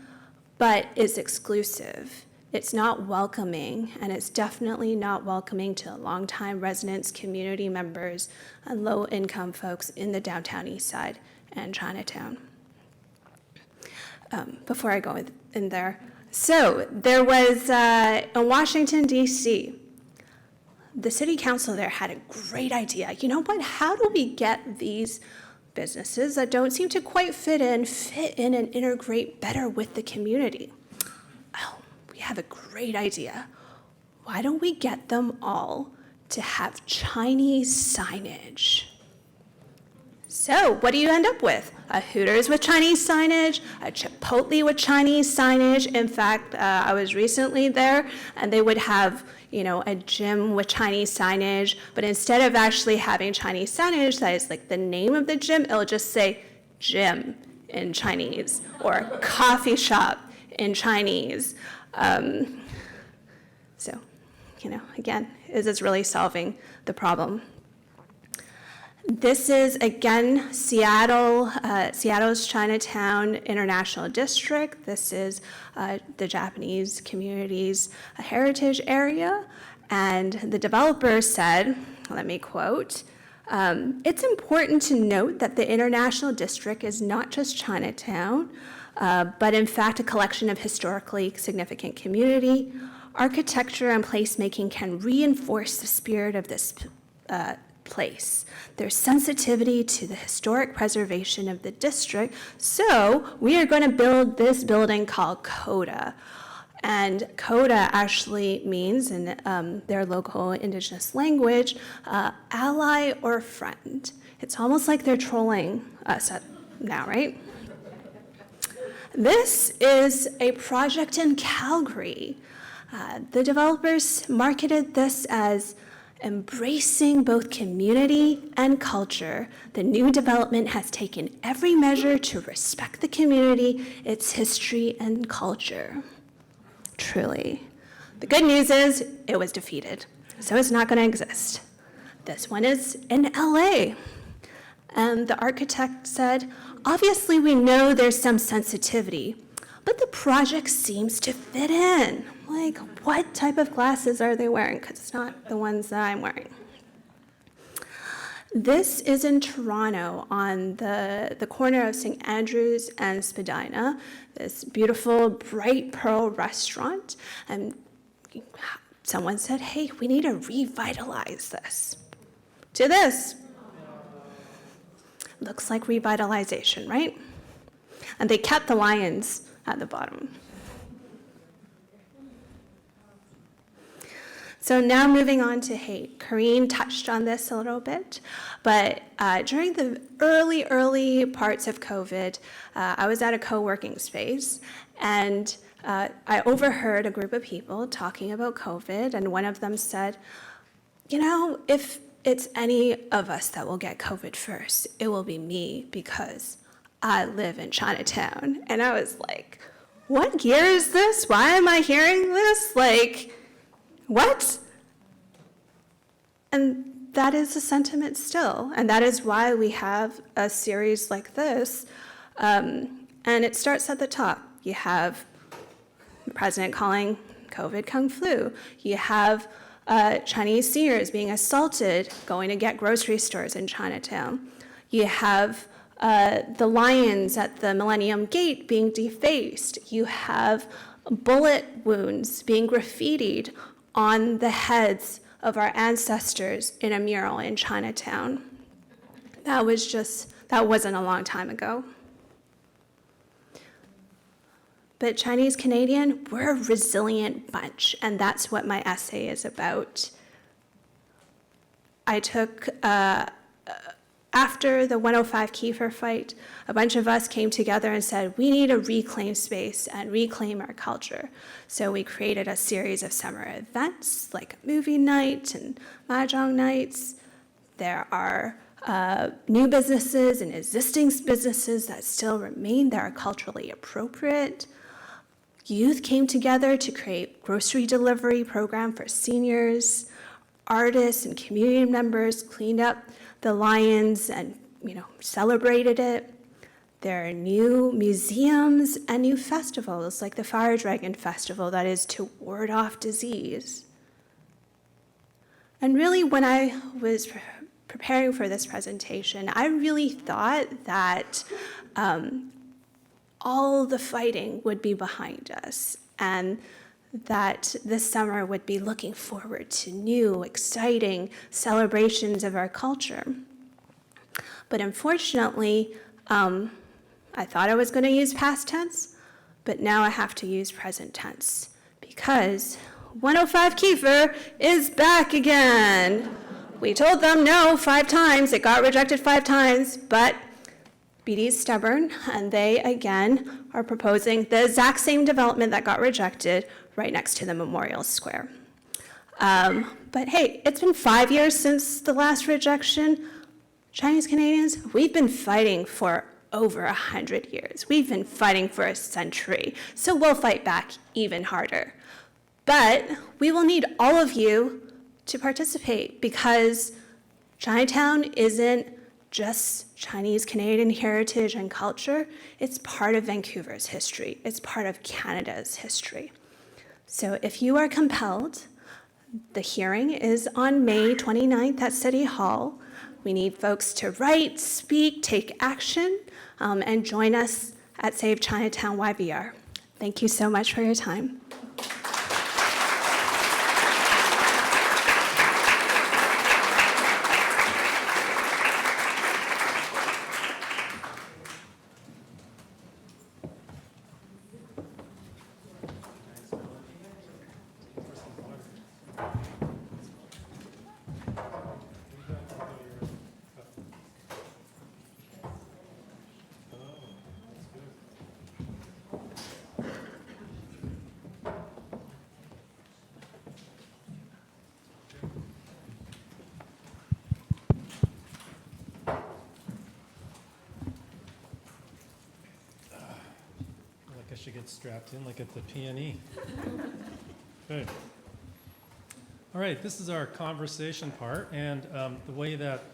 but it's exclusive. It's not welcoming, and it's definitely not welcoming to longtime residents, community members, and low-income folks in the downtown east side and Chinatown. Before I go in there, so there was, in Washington, D.C., the city council there had a great idea. You know what? How do we get these businesses that don't seem to quite fit in and integrate better with the community? We have a great idea. Why don't we get them all to have Chinese signage? So what do you end up with? A Hooters with Chinese signage, a Chipotle with Chinese signage. In fact, I was recently there, and they would have, a gym with Chinese signage, but instead of actually having Chinese signage that is like the name of the gym, it'll just say gym in Chinese or coffee shop in Chinese. So, again, is this really solving the problem? This is, again, Seattle's Chinatown International District. This is the Japanese community's heritage area. And the developer said, let me quote, it's important to note that the International District is not just Chinatown, but in fact a collection of historically significant community. Architecture and placemaking can reinforce the spirit of this place, their sensitivity to the historic preservation of the district. So we are going to build this building called CODA. And CODA actually means, in their local indigenous language, ally or friend. It's almost like they're trolling us now, right? This is a project in Calgary. The developers marketed this as embracing both community and culture. The new development has taken every measure to respect the community, its history, and culture. Truly. The good news is it was defeated, so it's not going to exist. This one is in LA. And the architect said, obviously we know there's some sensitivity, but the project seems to fit in. Like, what type of glasses are they wearing? Because it's not the ones that I'm wearing. This is in Toronto on the corner of St. Andrews and Spadina, this beautiful bright pearl restaurant. And someone said, hey, we need to revitalize this. To this. Looks like revitalization, right? And they kept the lions at the bottom. So now moving on to hate. Karine touched on this a little bit, but during the early parts of COVID, I was at a co-working space, and I overheard a group of people talking about COVID, and one of them said, you know, if it's any of us that will get COVID first, it will be me because I live in Chinatown. And I was like, what year is this? Why am I hearing this? Like, what? And that is a sentiment still. And that is why we have a series like this. And it starts at the top. You have the president calling COVID Kung Flu. You have Chinese seniors being assaulted going to get grocery stores in Chinatown. You have the lions at the Millennium Gate being defaced. You have bullet wounds being graffitied on the heads of our ancestors in a mural in Chinatown. That wasn't a long time ago. But Chinese Canadian, we're a resilient bunch, and that's what my essay is about. I took, after the 105 Kiefer fight, a bunch of us came together and said, we need to reclaim space and reclaim our culture. So we created a series of summer events, like movie night and mahjong nights. There are new businesses and existing businesses that still remain that are culturally appropriate. Youth came together to create grocery delivery program for seniors. Artists and community members cleaned up the lions and, celebrated it. There are new museums and new festivals like the Fire Dragon Festival that is to ward off disease. And really, when I was preparing for this presentation, I really thought that all the fighting would be behind us, and that this summer would be looking forward to new, exciting celebrations of our culture. But unfortunately, I thought I was going to use past tense, but now I have to use present tense, because 105 Kiefer is back again. We told them no 5 times, it got rejected 5 times, but BD's stubborn, and they, again, are proposing the exact same development that got rejected right next to the Memorial Square. But hey, it's been 5 years since the last rejection. Chinese Canadians, we've been fighting for over 100 years. We've been fighting for a century, so we'll fight back even harder. But we will need all of you to participate, because Chinatown isn't just Chinese Canadian heritage and culture. It's part of Vancouver's history. It's part of Canada's history. So if you are compelled, the hearing is on May 29th at City Hall. We need folks to write, speak, take action, and join us at Save Chinatown YVR. Thank you so much for your time. should get strapped in like at the PNE. Good. All right, this is our conversation part, and the way that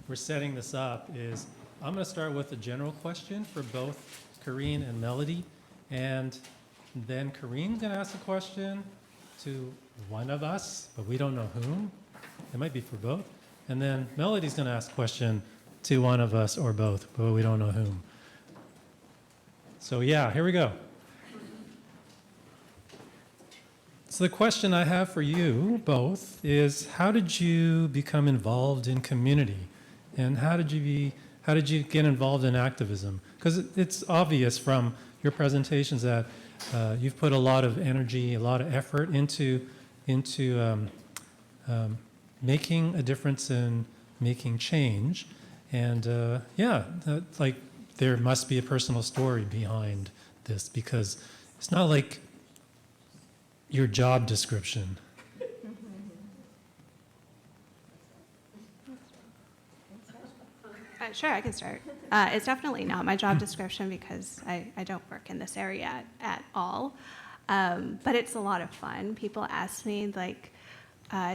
we're setting this up is I'm going to start with a general question for both Karine and Melody, and then Karine's going to ask a question to one of us, but we don't know whom. It might be for both. And then Melody's going to ask a question to one of us or both, but we don't know whom. So yeah, here we go. So the question I have for you both is, how did you become involved in community? And how did you get involved in activism? Because it's obvious from your presentations that you've put a lot of energy, a lot of effort into making a difference and making change. And like there must be a personal story behind this, because it's not like your job description. Sure, I can start. It's definitely not my job description because I don't work in this area at all. But it's a lot of fun. People ask me, like,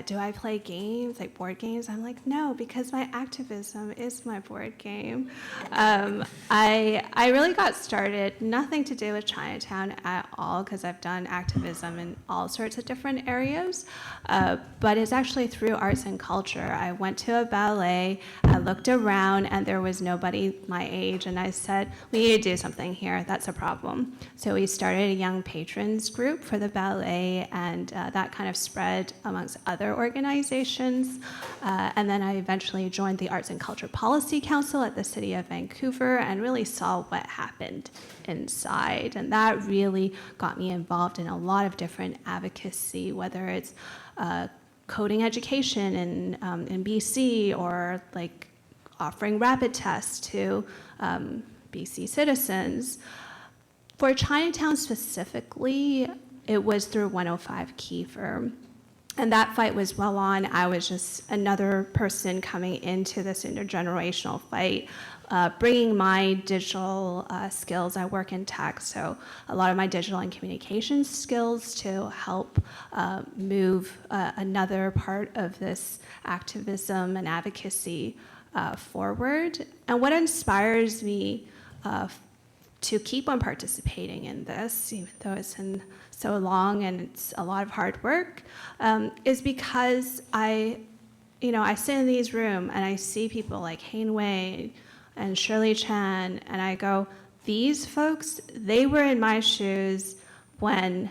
do I play games, like board games? I'm like, no, because my activism is my board game. I really got started, nothing to do with Chinatown at all, because I've done activism in all sorts of different areas. But it's actually through arts and culture. I went to a ballet, I looked around, and there was nobody my age, and I said, we need to do something here, that's a problem. So we started a young patrons group for the ballet, and that kind of spread amongst other organizations. And then I eventually joined the Arts and Culture Policy Council at the City of Vancouver and really saw what happened inside. And that really got me involved in a lot of different advocacy, whether it's coding education in BC, or like offering rapid tests to BC citizens. For Chinatown specifically, it was through 105 Kiefer. And that fight was well on. I was just another person coming into this intergenerational fight, bringing my digital skills. I work in tech, so a lot of my digital and communications skills to help move another part of this activism and advocacy forward. And what inspires me to keep on participating in this, even though it's been so long and it's a lot of hard work, is because I sit in these rooms and I see people like Hein Wei and Shirley Chan, and I go, these folks, they were in my shoes when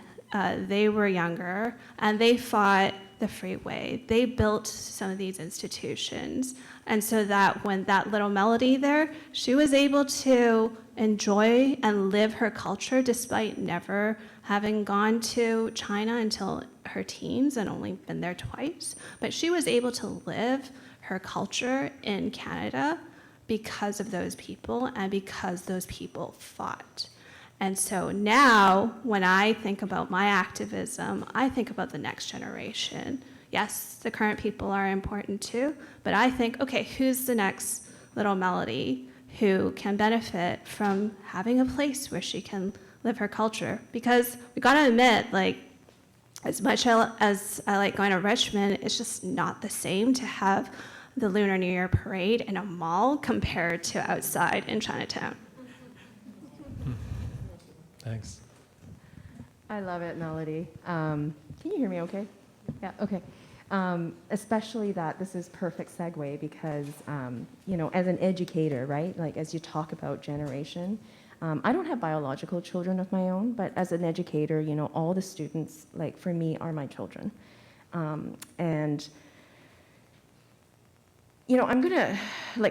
they were younger, and they fought the freeway. They built some of these institutions. And so that when that little Melody there, she was able to enjoy and live her culture despite never having gone to China until her teens and only been there twice. But she was able to live her culture in Canada because of those people and because those people fought. And so now, when I think about my activism, I think about the next generation. Yes, the current people are important too, but I think, okay, who's the next little Melody who can benefit from having a place where she can live her culture? Because we gotta admit, like, as much as I like going to Richmond, it's just not the same to have the Lunar New Year parade in a mall compared to outside in Chinatown. Thanks. I love it, Melody. Can you hear me okay? Yeah, okay. Especially that this is perfect segue because, as an educator, right, like as you talk about generation, I don't have biological children of my own, but as an educator, all the students, like for me, are my children. And I'm gonna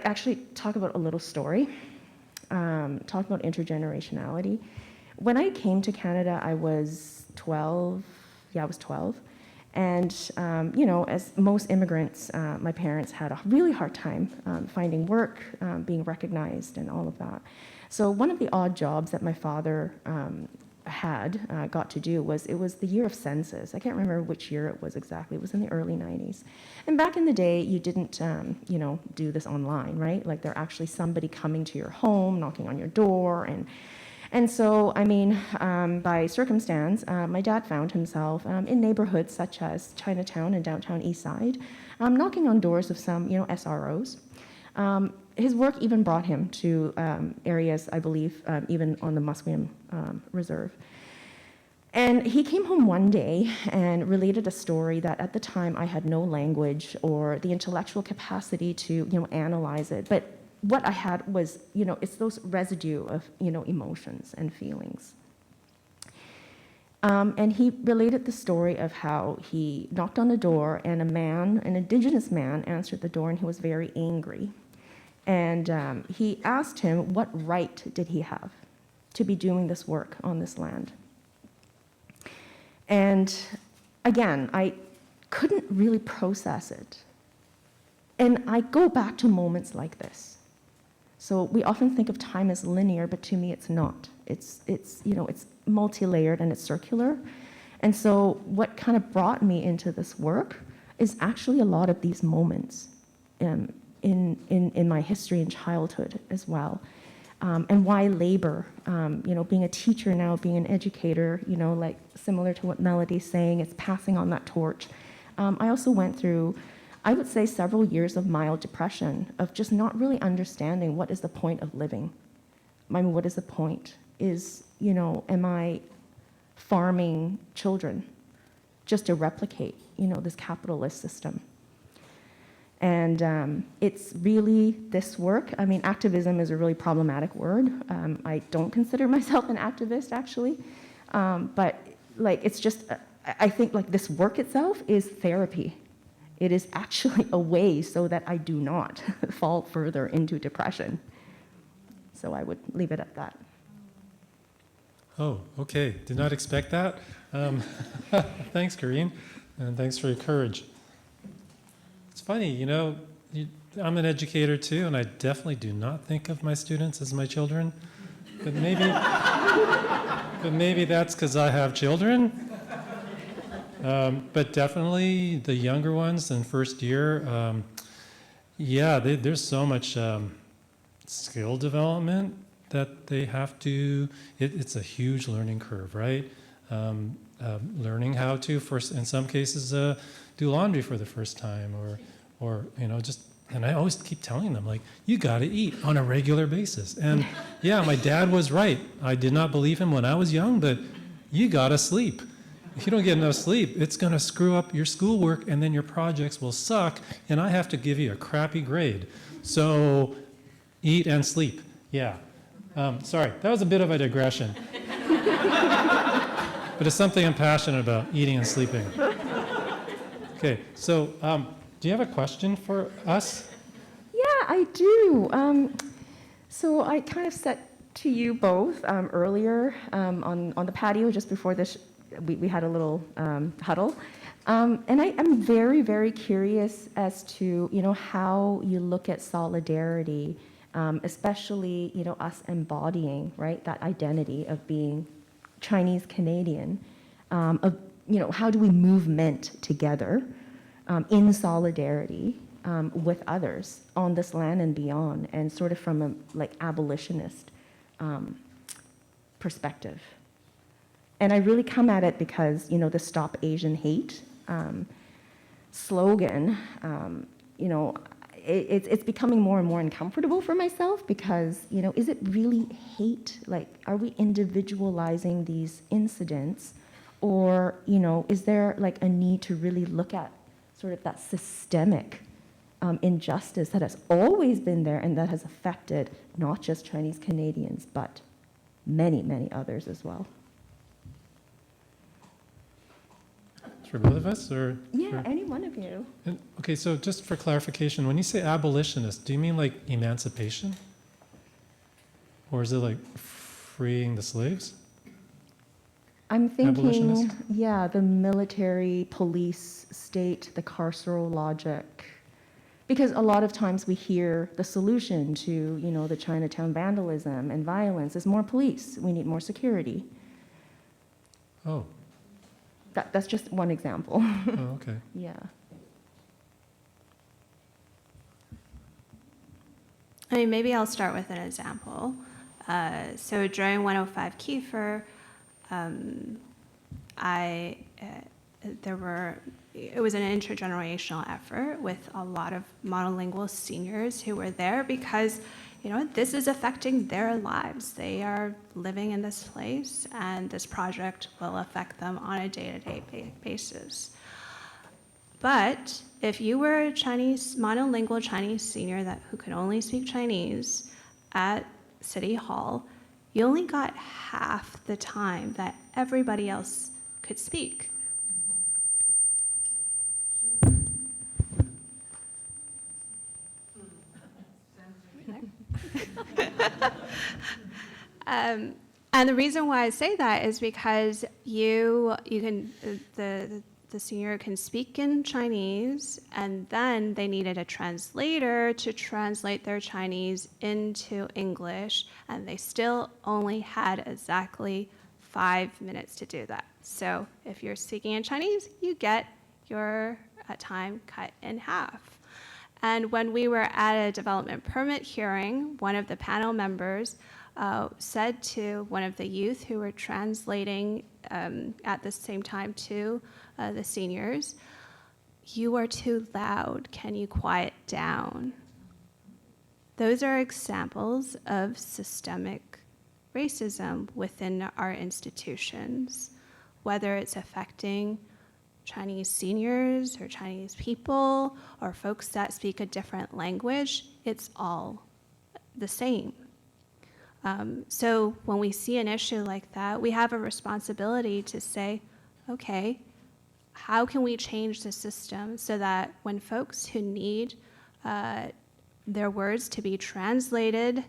actually talk about a little story, talk about intergenerationality. When I came to Canada, I was 12. Yeah, I was 12. And, as most immigrants, my parents had a really hard time finding work, being recognized, and all of that. So one of the odd jobs that my father got to do was, it was the year of census. I can't remember which year it was exactly. It was in the early 90s. And back in the day, you didn't, do this online, right? Like, there actually somebody coming to your home, knocking on your door, And so, I mean, by circumstance, my dad found himself in neighborhoods such as Chinatown and downtown East Side, knocking on doors of some, SROs. His work even brought him to areas, I believe, even on the Musqueam Reserve. And he came home one day and related a story that at the time I had no language or the intellectual capacity to, analyze it. But what I had was, it's those residue of, emotions and feelings. And he related the story of how he knocked on the door and an indigenous man, answered the door and he was very angry. And he asked him what right did he have to be doing this work on this land. And again, I couldn't really process it. And I go back to moments like this. So we often think of time as linear, but to me it's not. It's multi-layered and it's circular. And so what kind of brought me into this work is actually a lot of these moments in my history and childhood as well. And why labor, being a teacher now, being an educator, like similar to what Melody's saying, it's passing on that torch. I also went through, I would say, several years of mild depression, of just not really understanding what is the point of living. I mean, what is the point? Am I farming children just to replicate, this capitalist system? And it's really this work. I mean, activism is a really problematic word. I don't consider myself an activist, actually. But it's just, I think this work itself is therapy. It is actually a way so that I do not fall further into depression. So I would leave it at that. Oh, okay. Did not expect that. Thanks, Karine, and thanks for your courage. It's funny, I'm an educator too, and I definitely do not think of my students as my children. But maybe that's because I have children. But definitely the younger ones in first year, there's so much skill development that they have to. It's a huge learning curve, right? Learning how to, in some cases, do laundry for the first time, or and I always keep telling them, you got to eat on a regular basis. And yeah, my dad was right. I did not believe him when I was young, but you got to sleep. If you don't get enough sleep, it's going to screw up your schoolwork, and then your projects will suck, and I have to give you a crappy grade. So eat and sleep. Yeah. Sorry, that was a bit of a digression. But it's something I'm passionate about, eating and sleeping. Okay, so do you have a question for us? Yeah, I do. So I kind of said to you both earlier on the patio just before this, we had a little huddle. And I'm very, very curious as to, how you look at solidarity, especially, us embodying, right, that identity of being Chinese Canadian, how do we movement together in solidarity with others on this land and beyond, and sort of from a abolitionist perspective. And I really come at it because the Stop Asian Hate slogan, it's becoming more and more uncomfortable for myself because, is it really hate? Are we individualizing these incidents? Or, is there a need to really look at sort of that systemic injustice that has always been there and that has affected not just Chinese Canadians, but many, many others as well? For both of us, or? Yeah, any one of you. Okay, so just for clarification, when you say abolitionist, do you mean emancipation? Or is it freeing the slaves? I'm thinking, Abolitionist? yeah, the military, police, state, the carceral logic. Because a lot of times we hear the solution to, the Chinatown vandalism and violence is more police. We need more security. Oh. That's just one example. Oh, okay. Yeah. I mean, maybe I'll start with an example. So during 105 Kiefer, it was an intergenerational effort with a lot of monolingual seniors who were there because, this is affecting their lives. They are living in this place, and this project will affect them on a day-to-day basis. But if you were a monolingual Chinese senior who could only speak Chinese at City Hall, you only got half the time that everybody else could speak. And the reason why I say that is because the senior can speak in Chinese, and then they needed a translator to translate their Chinese into English, and they still only had exactly 5 minutes to do that. So if you're speaking in Chinese, you get your time cut in half. And when we were at a development permit hearing, one of the panel members said to one of the youth who were translating at the same time to the seniors, "You are too loud. Can you quiet down?" Those are examples of systemic racism within our institutions, whether it's affecting Chinese seniors or Chinese people or folks that speak a different language. It's all the same. So when we see an issue like that, we have a responsibility to say, okay, how can we change the system so that when folks who need their words to be translated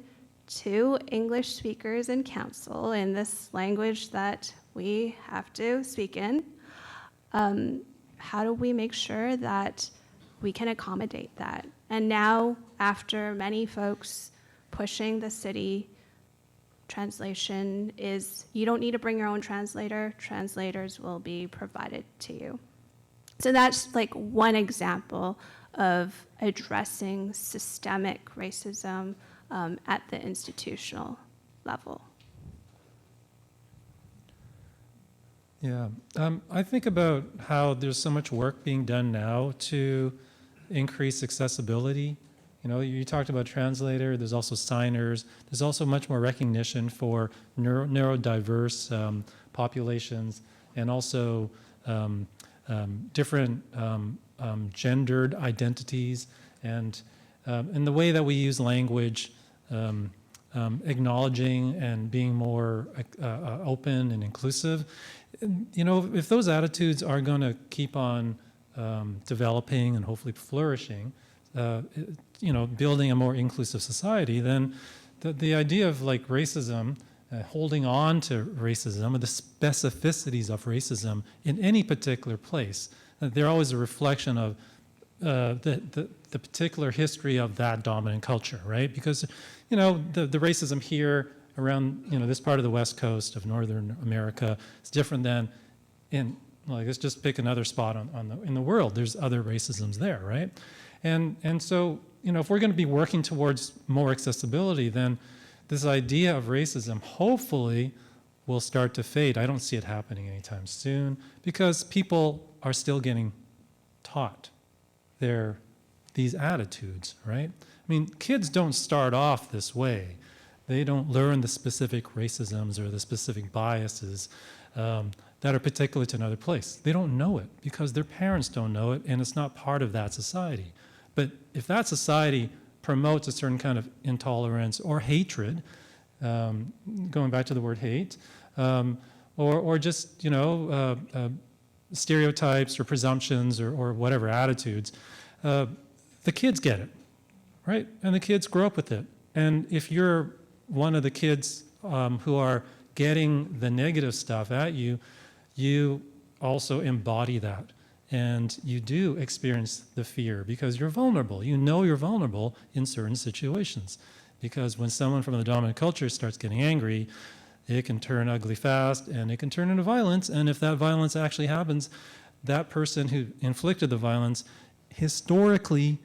to English speakers in council in this language that we have to speak in, how do we make sure that we can accommodate that? And now, after many folks pushing the city, translation is, you don't need to bring your own translator. Translators will be provided to you. So that's like one example of addressing systemic racism at the institutional level. Yeah, I think about how there's so much work being done now to increase accessibility. You talked about translator, there's also signers, there's also much more recognition for neurodiverse populations, and also different gendered identities, and the way that we use language, acknowledging and being more open and inclusive. If those attitudes are going to keep on developing and hopefully flourishing, building a more inclusive society, then the idea of like racism, holding on to racism, or the specificities of racism in any particular place, they're always a reflection of the particular history of that dominant culture, right? Because, the racism here around, this part of the West Coast of Northern America is different than let's just pick another spot in the world. There's other racisms there, right? And so, if we're going to be working towards more accessibility, then this idea of racism hopefully will start to fade. I don't see it happening anytime soon because people are still getting taught these attitudes, right? I mean, kids don't start off this way. They don't learn the specific racisms or the specific biases that are particular to another place. They don't know it because their parents don't know it, and it's not part of that society. But if that society promotes a certain kind of intolerance or hatred, going back to the word hate, or just, stereotypes or presumptions or whatever attitudes, the kids get it, right? And the kids grow up with it. And if you're one of the kids who are getting the negative stuff at you, you also embody that. And you do experience the fear because you're vulnerable. You're vulnerable in certain situations. Because when someone from the dominant culture starts getting angry, it can turn ugly fast and it can turn into violence. And if that violence actually happens, that person who inflicted the violence historically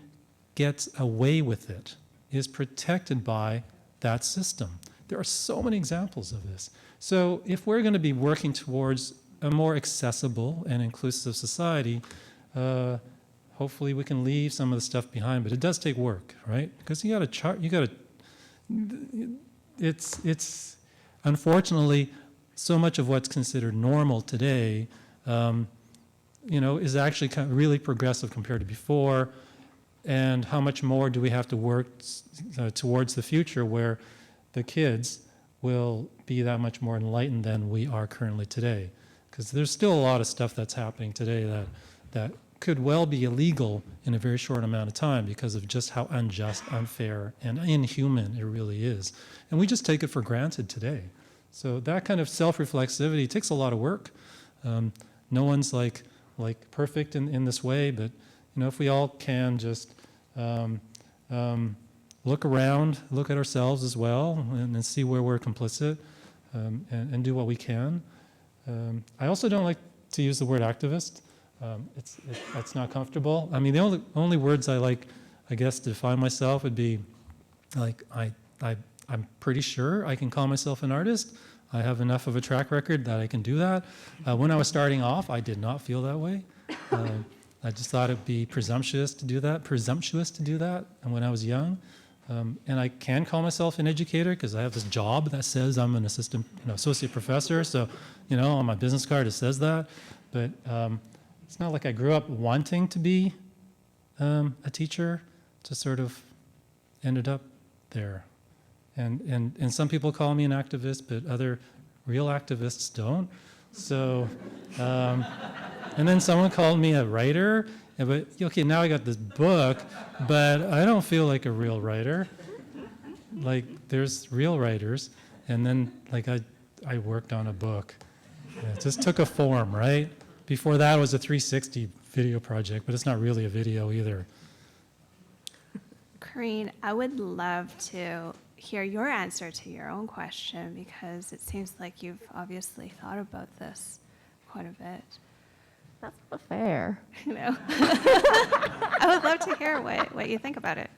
gets away with it, is protected by that system. There are so many examples of this. So if we're going to be working towards a more accessible and inclusive society, hopefully we can leave some of the stuff behind, but it does take work, right? Because it's unfortunately, so much of what's considered normal today, is actually kind of really progressive compared to before. And how much more do we have to work towards the future where the kids will be that much more enlightened than we are currently today? Because there's still a lot of stuff that's happening today that could well be illegal in a very short amount of time because of just how unjust, unfair, and inhuman it really is. And we just take it for granted today. So that kind of self-reflexivity takes a lot of work. No one's like perfect in this way, but if we all can just look around, look at ourselves as well, and see where we're complicit, and do what we can. I also don't like to use the word activist. It's not comfortable. I mean, the only words I like, I guess, to define myself would be like I'm pretty sure I can call myself an artist. I have enough of a track record that I can do that. When I was starting off, I did not feel that way. I just thought it'd be presumptuous to do that, and when I was young. And I can call myself an educator because I have this job that says I'm an associate professor. So, on my business card it says that. But it's not like I grew up wanting to be a teacher. Just sort of ended up there. And some people call me an activist, but other real activists don't. So, and then someone called me a writer. But okay, now I got this book, but I don't feel like a real writer. Like there's real writers, and then like I worked on a book. It just took a form, right? Before that it was a 360 video project, but it's not really a video either. Karine, I would love to hear your answer to your own question because it seems like you've obviously thought about this quite a bit. That's not fair. I would love to hear what you think about it.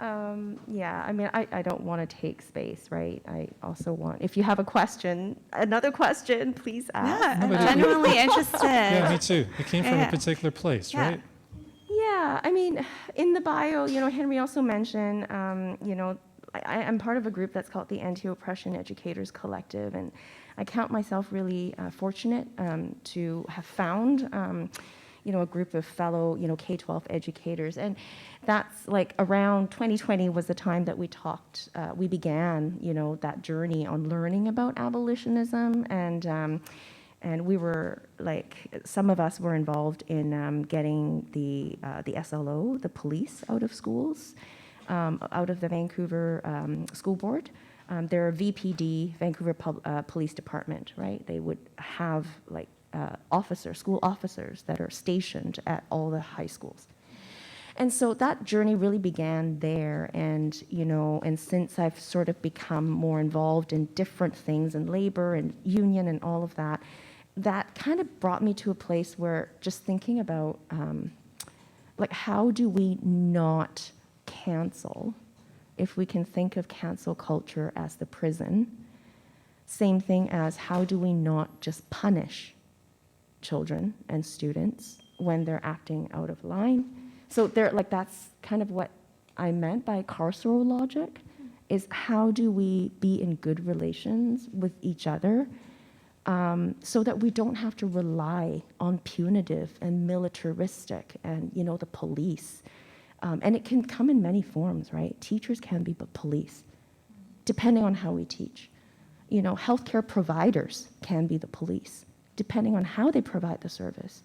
Yeah, I mean, I don't want to take space, right? I also want, if you have another question, please ask. Yeah, I'm genuinely interested. Yeah, me too. It came from a particular place, Yeah. right? Yeah, I mean, in the bio, Henry also mentioned, I'm part of a group that's called the Anti-Oppression Educators Collective, and I count myself really fortunate to have found, a group of fellow, K-12 educators, and that's like around 2020 was the time that we began, that journey on learning about abolitionism, and we were like, some of us were involved in getting the SLO, the police, out of schools, out of the Vancouver School Board. They're a VPD, Vancouver Police Department, right? They would have like school officers that are stationed at all the high schools. And so that journey really began there, and since I've sort of become more involved in different things in labor and union and all of that, that kind of brought me to a place where just thinking about like how do we not cancel, if we can think of cancel culture as the prison, same thing as how do we not just punish children and students when they're acting out of line. So that's kind of what I meant by carceral logic, is how do we be in good relations with each other so that we don't have to rely on punitive and militaristic and, the police. And it can come in many forms, right? Teachers can be police, depending on how we teach. Healthcare providers can be the police, depending on how they provide the service.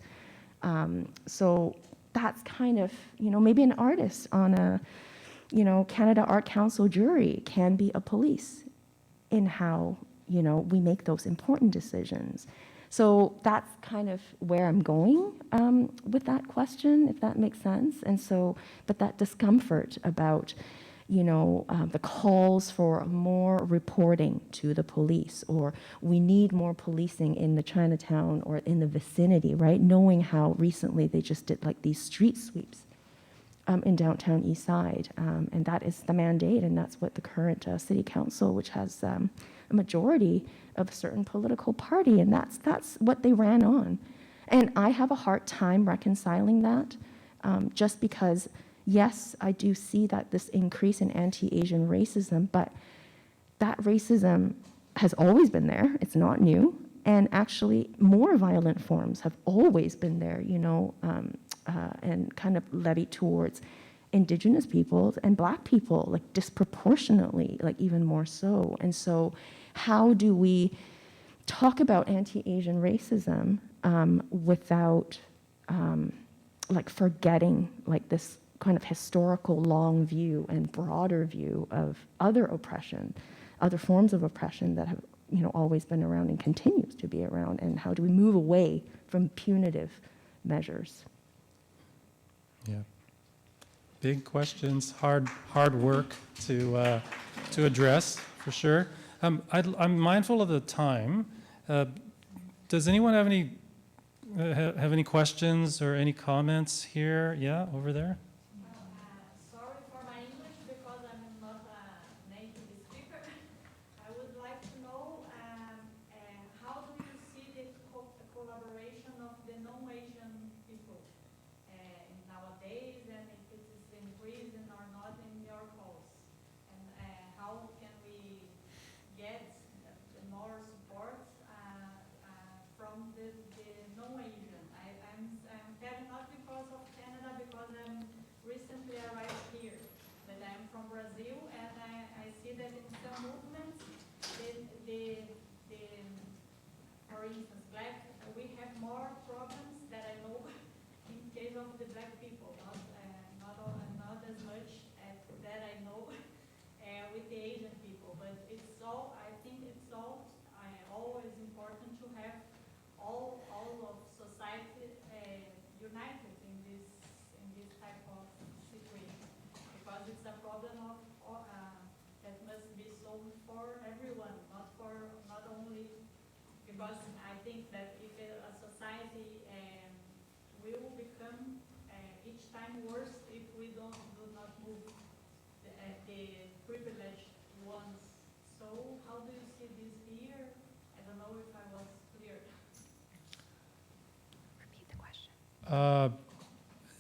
So that's kind of, maybe an artist on a, Canada Art Council jury can be a police in how, we make those important decisions. So that's kind of where I'm going with that question, if that makes sense. And so, but that discomfort about, the calls for more reporting to the police, or we need more policing in the Chinatown or in the vicinity, right? Knowing how recently they just did like these street sweeps in downtown East Side. And that is the mandate, and that's what the current city council, which has a majority of a certain political party, and that's what they ran on. And I have a hard time reconciling that, just because, yes, I do see that this increase in anti-Asian racism, but that racism has always been there. It's not new. And actually, more violent forms have always been there, you know, and kind of levied towards Indigenous peoples and Black people, like disproportionately, like even more so. And so how do we talk about anti-Asian racism without like forgetting like this kind of historical long view and broader view of other oppression, other forms of oppression that have, you know, always been around and continues to be around, and how do we move away from punitive measures? Yeah. Big questions, hard work to address, for sure. I'm mindful of the time. Does anyone have any questions or any comments here? Yeah, over there. Sorry for my English because I'm not a native speaker. I would like to know how do you see the collaboration of the non-Asian people nowadays, and if it is increasing or not in your cause, and how can we get more support from the non-Asian? I'm telling not because of Canada, because I'm recently arrived here, but I'm from Brazil, and I see that in some movements, for instance, we have more problems that I know in case of the Black people, not as much as that I know with the Asian people, but I think it's always important to have all of society united in this type of situation, because it's a problem that must be solved for everyone, not only, because I think that if a society will become each time worse if we do not move the privileged ones. So how do you see this here? I don't know if I was clear. Repeat the question.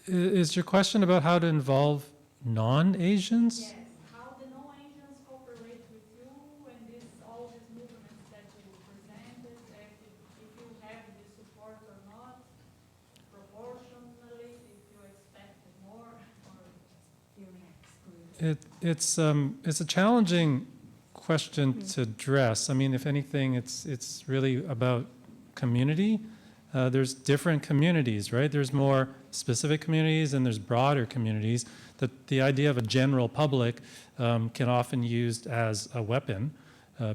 Is your question about how to involve non-Asians? Yes, how the non-Asians cooperate with you and all these movements that you presented, if you have the support or not, proportionally, if you expect more or feeling excluded. It's a challenging question to address. I mean, if anything, it's really about community. There's different communities, right? There's more specific communities and there's broader communities. The idea of a general public can often be used as a weapon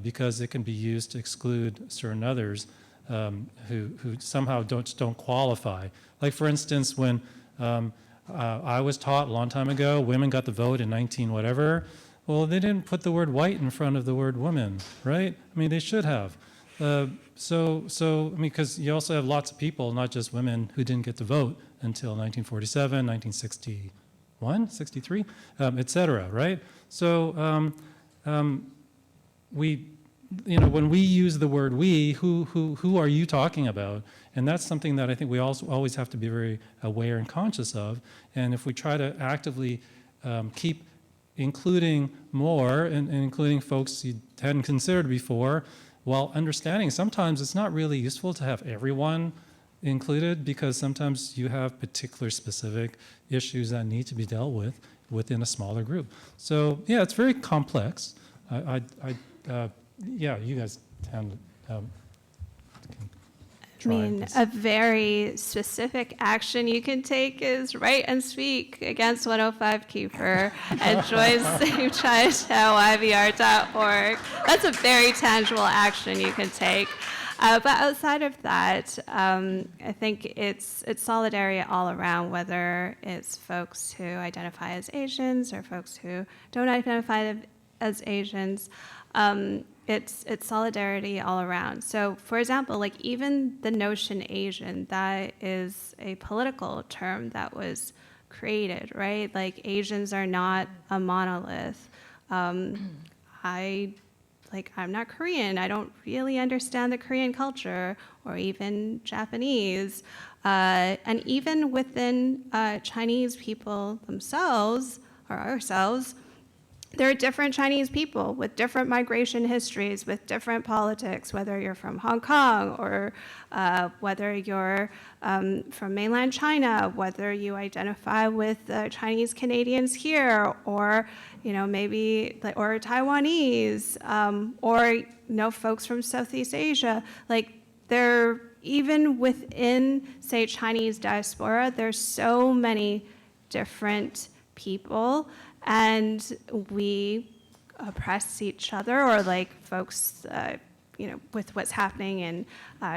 because it can be used to exclude certain others who somehow don't qualify. Like, for instance, when I was taught a long time ago, women got the vote in 19 whatever. Well, they didn't put the word white in front of the word woman, right? I mean, they should have. So I mean, because you also have lots of people, not just women, who didn't get to vote until 1947, 1961, 63, et cetera, right? So when we use the word we, who are you talking about? And that's something that I think we also always have to be very aware and conscious of. And if we try to actively keep including more and including folks you hadn't considered before, while understanding sometimes it's not really useful to have everyone included, because sometimes you have particular specific issues that need to be dealt with within a smaller group. So yeah, it's very complex. Yeah, you guys can I mean, a very specific action you can take is write and speak against 105 Keeper and join Save Chinatown YVR.org. That's a very tangible action you can take. But outside of that, I think it's solidarity all around, whether it's folks who identify as Asians or folks who don't identify as Asians. It's solidarity all around. So, for example, like even the notion Asian, that is a political term that was created, right? Like Asians are not a monolith. I'm not Korean. I don't really understand the Korean culture or even Japanese. And even within Chinese people themselves, or ourselves, there are different Chinese people with different migration histories, with different politics, whether you're from Hong Kong or whether you're from mainland China, whether you identify with Chinese Canadians here, or maybe or Taiwanese, or folks from Southeast Asia. Like they're even within, say, Chinese diaspora, there's so many different people. And we oppress each other, or like folks, with what's happening in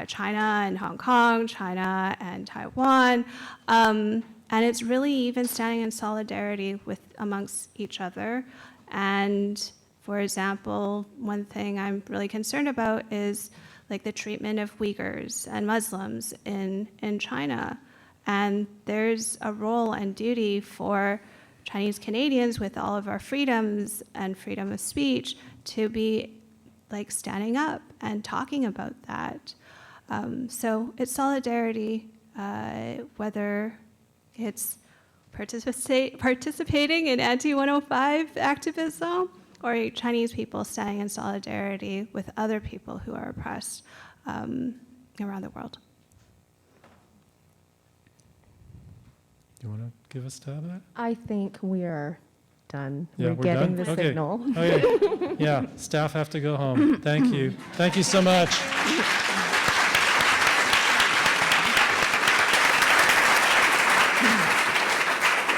China and Hong Kong, China and Taiwan. And it's really even standing in solidarity amongst each other. And for example, one thing I'm really concerned about is like the treatment of Uyghurs and Muslims in China. And there's a role and duty for Chinese Canadians, with all of our freedoms and freedom of speech, to be like standing up and talking about that. So it's solidarity, whether it's participating in anti-105 activism, or Chinese people standing in solidarity with other people who are oppressed around the world. Do you want to give a stab at it? I think we are done. Yeah, We're we're getting done? the Okay. signal. Okay. Yeah, staff have to go home. Thank you. Thank you so much.